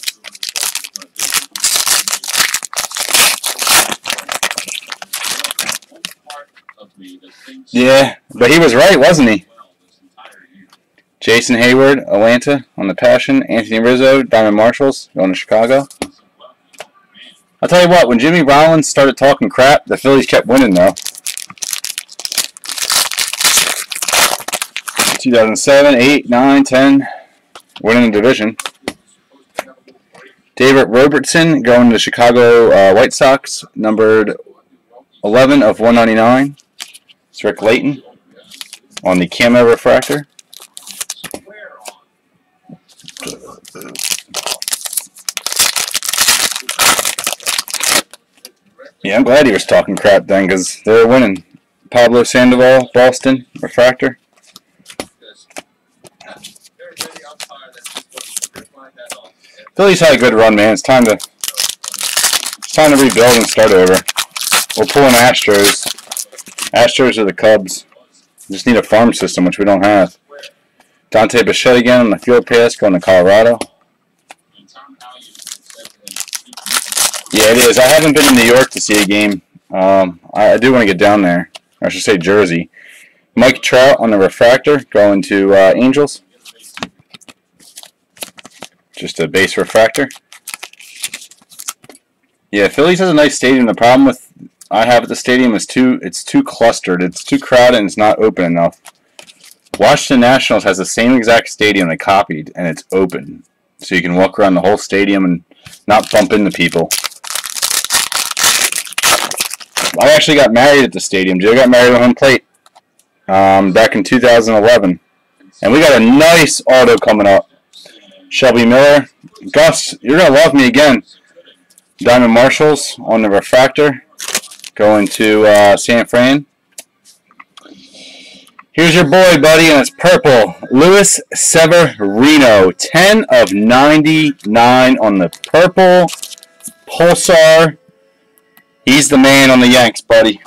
Yeah, but he was right, wasn't he? Jason Hayward, Atlanta on the Passion. Anthony Rizzo, Diamond Marshalls, going to Chicago. I'll tell you what, when Jimmy Rollins started talking crap, the Phillies kept winning, though. 2007, 8, 9, 10, winning the division. David Robertson going to the Chicago White Sox, numbered 11 of 199. It's Rick Layton on the camo refractor. Yeah, I'm glad he was talking crap then, because they were winning. Pablo Sandoval, Boston, refractor. Phillies had a good run, man. It's time to rebuild and start over. We're pulling Astros. Astros are the Cubs. Just need a farm system, which we don't have. Dante Bichette again on the field pass, going to Colorado. Yeah, it is. I haven't been in New York to see a game. I do want to get down there. I should say Jersey. Mike Trout on the refractor, going to Angels. Just a base refractor. Yeah, Phillies has a nice stadium. The problem I have at the stadium is it's too clustered. It's too crowded and it's not open enough. Washington Nationals has the same exact stadium they copied, and it's open. So you can walk around the whole stadium and not bump into people. I actually got married at the stadium. Joe got married on home plate back in 2011. And we got a nice auto coming up. Shelby Miller. Gus, you're going to love me again. Diamond Marshalls on the refractor. Going to San Fran. Here's your boy, buddy, and it's purple. Luis Severino. 10 of 99 on the purple. Pulsar. He's the man on the Yanks, buddy.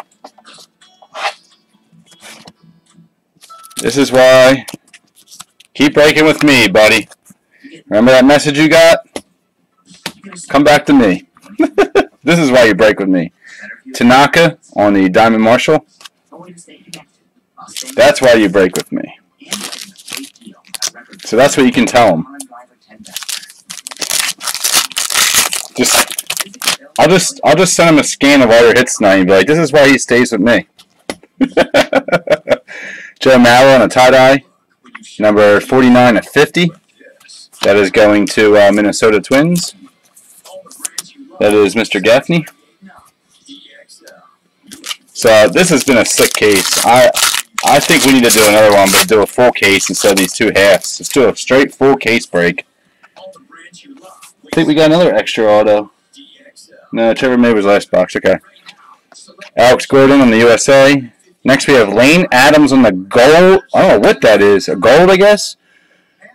This is why. Keep breaking with me, buddy. Remember that message you got? Come back to me. This is why you break with me. Tanaka on the Diamond Marshall. That's why you break with me. So that's what you can tell them. I'll just send him a scan of all your hits tonight and be like, this is why he stays with me. Joe Mauer on a tie-dye. Number 49 of 50. That is going to Minnesota Twins. That is Mr. Gaffney. So this has been a sick case. I think we need to do another one, but do a full case instead of these two halves. Let's do a straight full case break. I think we got another extra auto. No, Trevor May was last box. Okay. Alex Gordon on the USA. Next we have Lane Adams on the gold. I don't know what that is. A gold, I guess?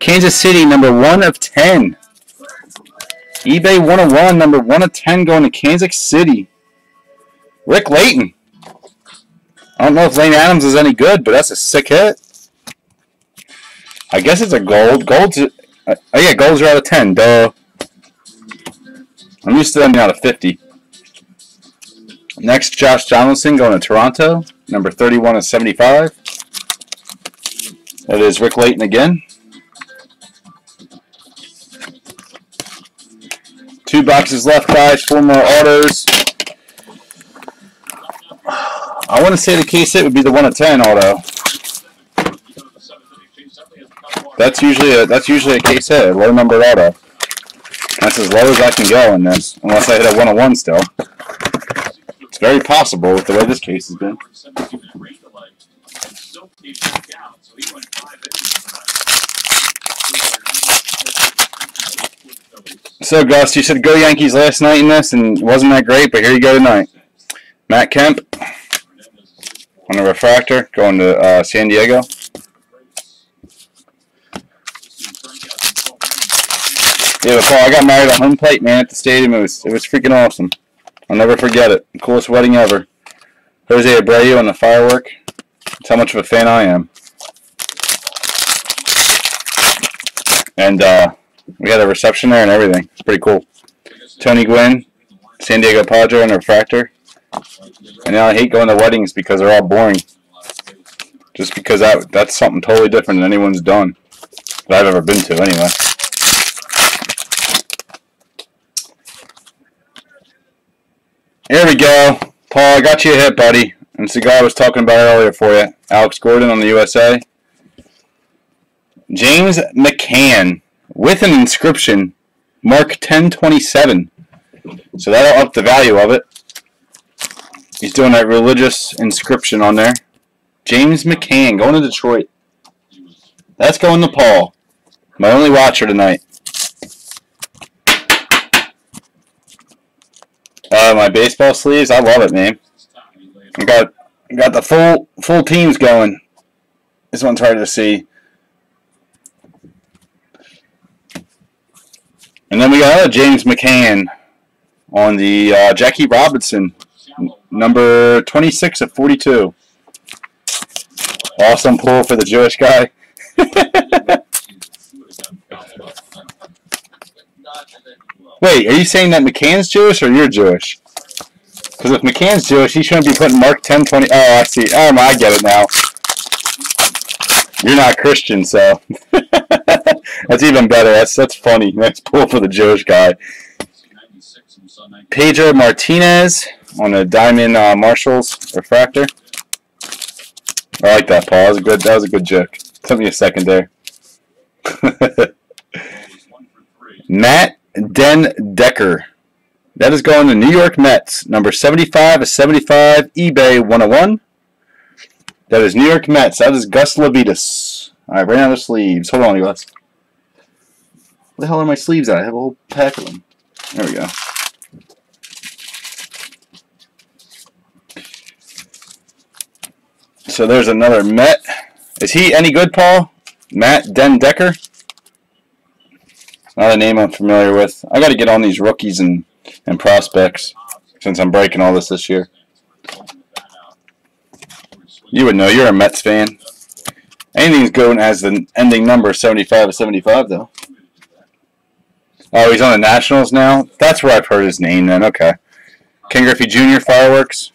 Kansas City, number 1 of 10. eBay 101, number 1 of 10 going to Kansas City. Rick Layton. I don't know if Lane Adams is any good, but that's a sick hit. I guess it's a gold. Gold's... oh yeah, golds are out of 10. Duh. I'm used to them out of 50. Next, Josh Donaldson going to Toronto. Number 31 of 75. That is Rick Layton again. 2 boxes left, guys. 4 more autos. I want to say the case hit would be the 1 of 10 auto. That's usually a case hit, a low numbered auto. That's as low as I can go in this, unless I hit a 1 of 1 still. It's very possible with the way this case has been. So Gus, you said go Yankees last night in this, and it wasn't that great, but here you go tonight. Matt Kemp on the refractor, going to San Diego. Yeah, Paul, I got married on home plate, man, at the stadium. It was freaking awesome. I'll never forget it. The coolest wedding ever. Jose Abreu on the firework. That's how much of a fan I am. And we had a reception there and everything. It's pretty cool. Tony Gwynn, San Diego Padre on the refractor. And now I hate going to weddings because they're all boring. Just because that's something totally different than anyone's done that I've ever been to anyway. Here we go. Paul, I got you a hit, buddy. And it's the guy I was talking about earlier for you. Alex Gordon on the USA. James McCann with an inscription. Mark 1027. So that'll up the value of it. He's doing that religious inscription on there. James McCann going to Detroit. That's going to Paul. My only watcher tonight. My baseball sleeves, I love it, man. I got the full teams going. This one's hard to see. And then we got another James McCann on the Jackie Robinson, number 26 of 42. Awesome pull for the Jewish guy. Wait, are you saying that McCann's Jewish or you're Jewish? Because if McCann's Jewish, he shouldn't be putting Mark 1020. Oh, I see. Oh, I get it now. You're not Christian, so that's even better. That's funny. Nice pull for the Jewish guy. Pedro Martinez on the Diamond Marshalls refractor. I like that, Paul. That was a good joke. Took me a second there. Matt Den Decker. That is going to New York Mets. Number 75 of 75, eBay 101. That is New York Mets. That is Gus Levitas. All right, right out of the sleeves. Hold on, Gus. Where the hell are my sleeves at? I have a whole pack of them. There we go. So there's another Met. Is he any good, Paul? Matt Den Decker? Not a name I'm familiar with. I got to get on these rookies and prospects since I'm breaking all this year. You would know. You're a Mets fan. Anything's going as the ending number 75 of 75, though. Oh, he's on the Nationals now? That's where I've heard his name then. Okay. Ken Griffey Jr. Fireworks.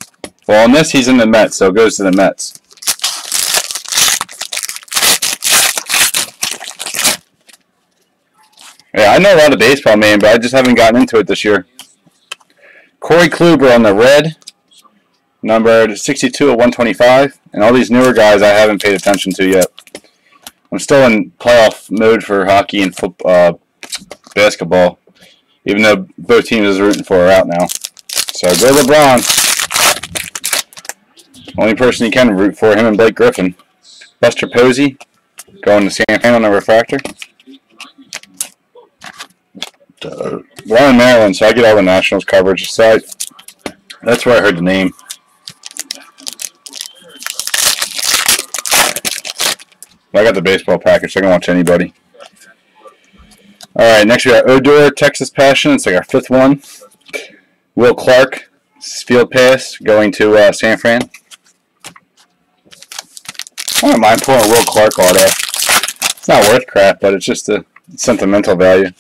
Well, on this, he's in the Mets, so it goes to the Mets. Yeah, I know a lot of baseball, man, but I just haven't gotten into it this year. Corey Kluber on the red, numbered 62 of 125. And all these newer guys I haven't paid attention to yet. I'm still in playoff mode for hockey and football, basketball, even though both teams I was rooting for are out now. So go LeBron. Only person you can root for, him and Blake Griffin. Buster Posey, going to San Fran on the refractor. We're in Maryland, so I get all the Nationals coverage. So that's where I heard the name. I got the baseball package, so I can watch anybody. Alright, next we got Odor, Texas Passion. It's like our 5th one. Will Clark, field pass, going to San Fran. I don't mind pulling Will Clark auto. It's not worth crap, but it's just a sentimental value.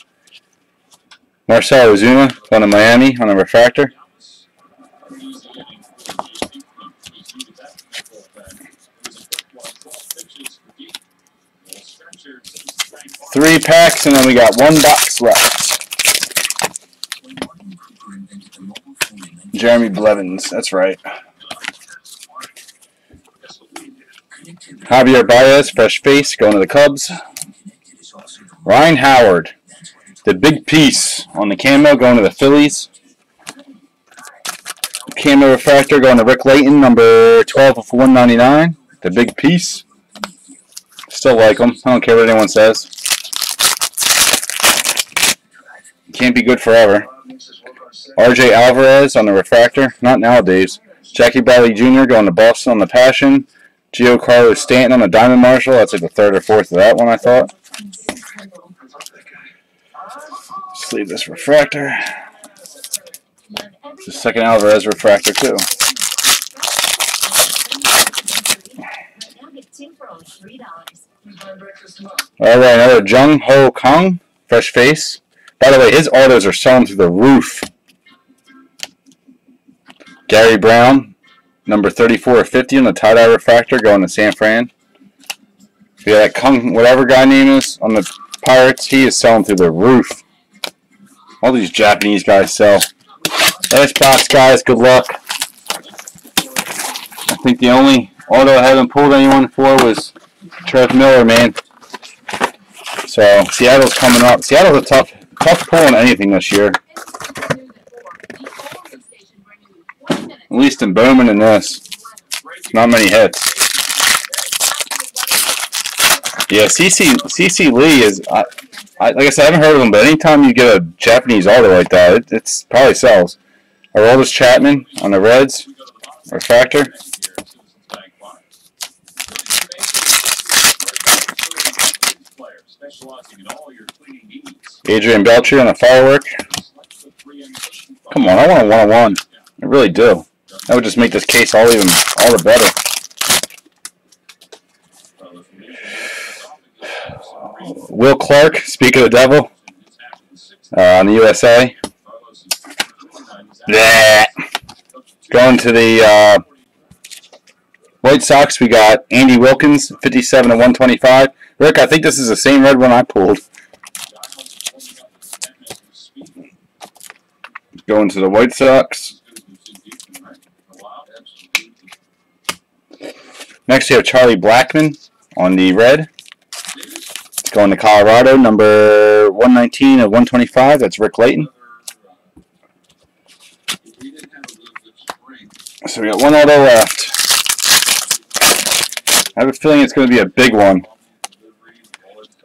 Marcell Ozuna, going to Miami on a refractor. Three packs, and then we got one box left. Jeremy Blevins, that's right. Javier Baez, fresh face, going to the Cubs. Ryan Howard, the big piece on the camo, going to the Phillies. Camo refractor going to Rick Layton, number 12 of 199. The big piece. Still like him. I don't care what anyone says. Can't be good forever. RJ Alvarez on the refractor. Not nowadays. Jackie Bradley Jr. going to Boston on the Passion. Giancarlo Stanton on the Diamond Marshall. That's like the 3rd or 4th of that one, I thought. Just leave this refractor. It's the 2nd Alvarez refractor, too. Alright, another Jung Ho Kang. Fresh face. By the way, his autos are selling through the roof. Gary Brown, number 34 of 50 on the tie-dye refractor, going to San Fran. Yeah, that Kung, whatever guy name is on the Pirates, he is selling through the roof. All these Japanese guys sell. Last box, guys. Good luck. I think the only auto I haven't pulled anyone for was Trev Miller, man. So Seattle's coming up. Seattle's a tough pull on anything this year. At least in Bowman and this. Not many hits. Yeah, CC Lee is, like I said, I haven't heard of him, but anytime you get a Japanese auto like that, it's probably sells. Aroldis Chapman on the Reds, refractor. Adrian Beltre on a firework. Come on, I want a 101. I really do. That would just make this case all the better. Will Clark, speak of the devil, on the USA. Bleh. Going to the White Sox, we got Andy Wilkins, 57 of 125. Rick, I think this is the same red one I pulled. Going to the White Sox. Next, we have Charlie Blackmon on the red. Going to Colorado, number 119 of 125. That's Rick Layton. So we got one auto left. I have a feeling it's going to be a big one.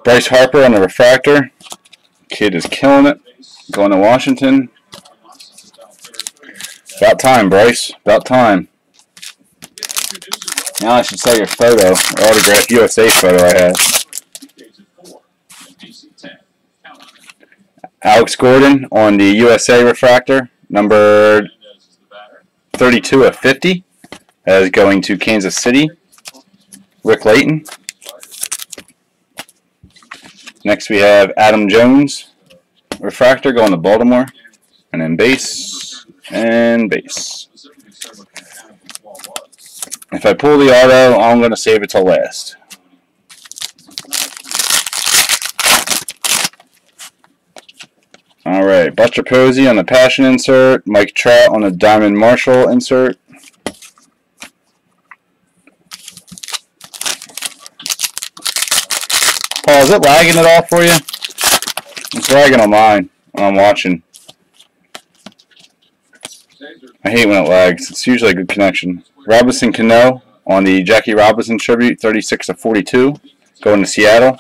Bryce Harper on the refractor. Kid is killing it. Going to Washington. About time, Bryce. About time. Now I should sell your photo, or autograph USA photo I have. Alex Gordon on the USA refractor, number 32 of 50, as going to Kansas City. Rick Layton. Next we have Adam Jones refractor going to Baltimore, and then base and base. If I pull the auto, I'm going to save it till last. Alright, Butcher Posey on the Passion insert, Mike Trout on the Diamond Marshall insert. Paul, is it lagging at all for you? It's lagging on mine when I'm watching. I hate when it lags. It's usually a good connection. Robinson Cano on the Jackie Robinson tribute, 36 of 42, going to Seattle.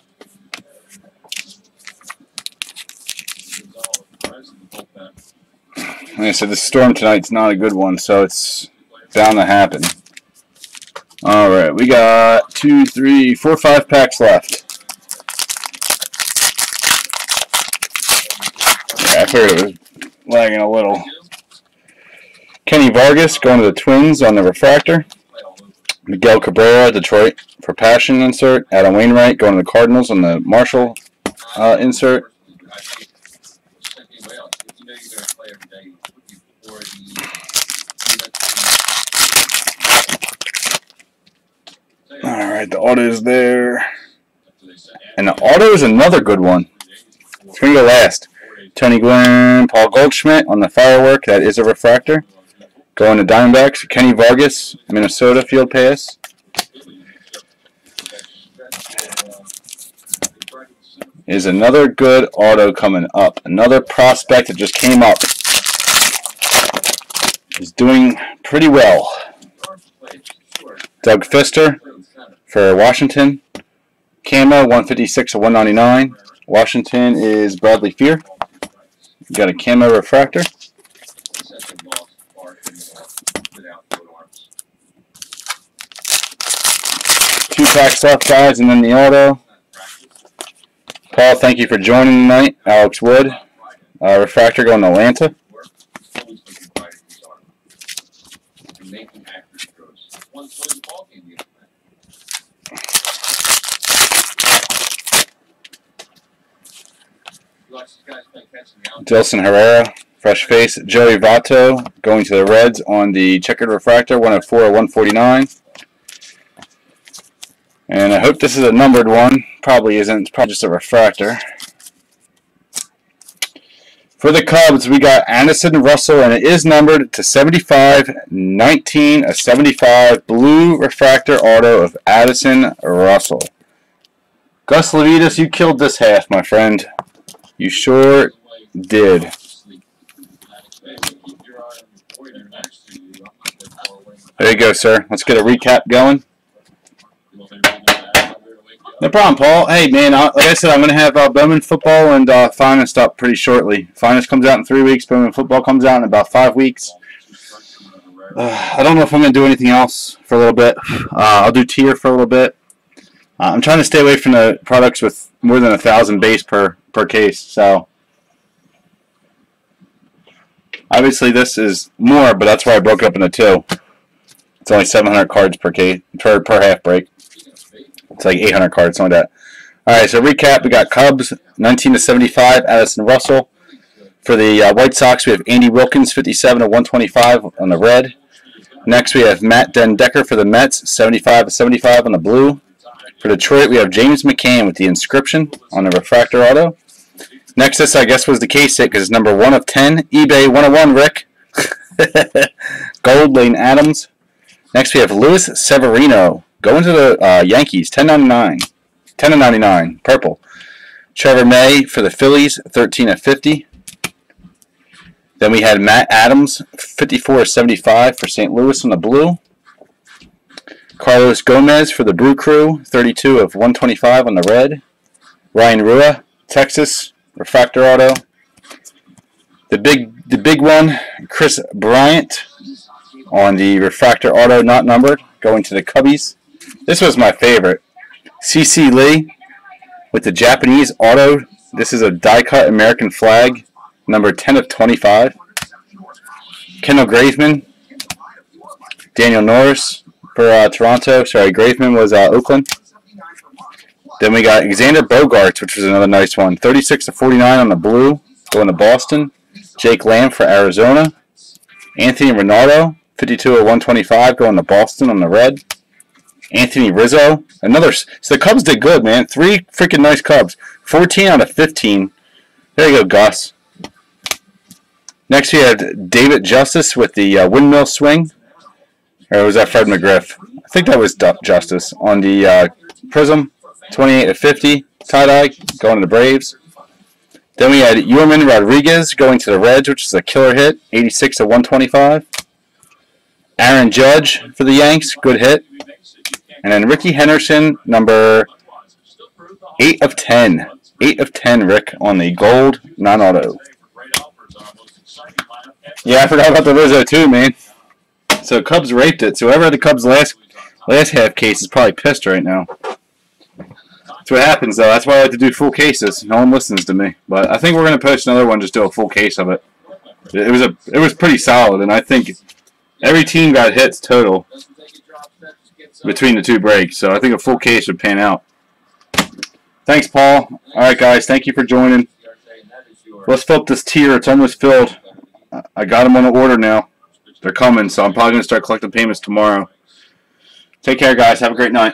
Like I said, the storm tonight's not a good one, so it's bound to happen. Alright, we got 2, 3, 4, 5 packs left. Yeah, I figured it was lagging a little. Kenny Vargas going to the Twins on the refractor. Miguel Cabrera, Detroit for Passion insert. Adam Wainwright going to the Cardinals on the Marshall insert. Alright, the auto is there. And the auto is another good one. It's going to go last. Tony Gwynn, Paul Goldschmidt on the Firework. That is a refractor. Going to Diamondbacks. Kenny Vargas, Minnesota field pass. Is another good auto coming up. Another prospect that just came up. Is doing pretty well. Doug Fister for Washington. Camo, 156 of 199. Washington is Bradley Fear. Got a camo refractor. 2 packs left, guys, and then the auto. Paul, thank you for joining tonight. Alex Wood. Refractor going to Atlanta. Dilson Herrera, fresh face. Joey Votto going to the Reds on the checkered refractor, 104 of 149. And I hope this is a numbered one. Probably isn't. It's probably just a refractor. For the Cubs, we got Addison Russell, and it is numbered to 75, 19 of 75. Blue refractor auto of Addison Russell. Gus Levitas, you killed this half, my friend. You sure did. There you go, sir. Let's get a recap going. No problem, Paul. Hey, man, like I said, I'm going to have Bowman football and Finest up pretty shortly. Finest comes out in 3 weeks. Bowman football comes out in about 5 weeks. I don't know if I'm going to do anything else for a little bit. I'll do tier for a little bit. I'm trying to stay away from the products with more than 1,000 base per case. So obviously this is more, but that's why I broke it up into 2. It's only 700 cards per case per half break. It's like 800 cards, something like that. All right, so recap: we got Cubs 19 to 75, Addison Russell. For the White Sox, we have Andy Wilkins 57 to 125 on the red. Next, we have Matt Den Decker for the Mets 75 to 75 on the blue. For Detroit, we have James McCann with the inscription on the refractor auto. Next, this I guess was the case hit because it's number 1 of 10. eBay 101, Rick. Gold Lane Adams. Next, we have Luis Severino going to the Yankees, 10.99. 10/99. Purple. Trevor May for the Phillies, 13/50. Then we had Matt Adams, 54/75 for St. Louis on the blue. Carlos Gomez for the Brew Crew, 32/125 on the red. Ryan Rua, Texas, refractor auto. The big one, Chris Bryant on the refractor auto, not numbered, going to the Cubbies. This was my favorite. CC Lee with the Japanese auto. This is a die-cut American flag, number 10/25. Kendall Graveman, Daniel Norris for Toronto. Sorry, Graveman was Oakland. Then we got Xander Bogaerts, which was another nice one. 36/49 on the blue, going to Boston. Jake Lamb for Arizona. Anthony Ronaldo, 52/125, going to Boston on the red. Anthony Rizzo, another. So the Cubs did good, man. 3 freaking nice Cubs. 14/15. There you go, Gus. Next we had David Justice with the windmill swing. Or was that Fred McGriff? I think that was Justice on the Prism. 28/50. Tie-dye, going to the Braves. Then we had Yorman Rodriguez going to the Reds, which is a killer hit, 86/125. Aaron Judge for the Yanks, good hit. And then Ricky Henderson, number 8/10. 8/10, Rick, on the gold non-auto. Yeah, I forgot about the Rizzo too, man. So Cubs raped it. So whoever had the Cubs last half case is probably pissed right now. That's what happens, though. That's why I like to do full cases. No one listens to me. But I think we're going to post another one, just do a full case of it. It was pretty solid, and I think every team got hits total between the 2 breaks. So I think a full case would pan out. Thanks, Paul. All right, guys. Thank you for joining. Let's fill up this tier. It's almost filled. I got them on the order now. They're coming, so I'm probably going to start collecting payments tomorrow. Take care, guys. Have a great night.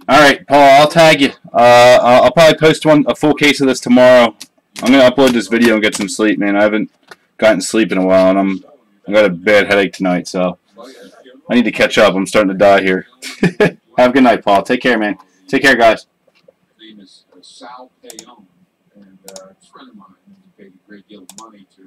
All right, Paul, I'll tag you. I'll probably post a full case of this tomorrow. I'm going to upload this video and get some sleep, man. I haven't gotten sleep in a while, and I got a bad headache tonight, so I need to catch up. I'm starting to die here. Have a good night, Paul. Take care, man. Take care, guys. His name is Sal Payon, and a friend of mine. He paid a great deal of money to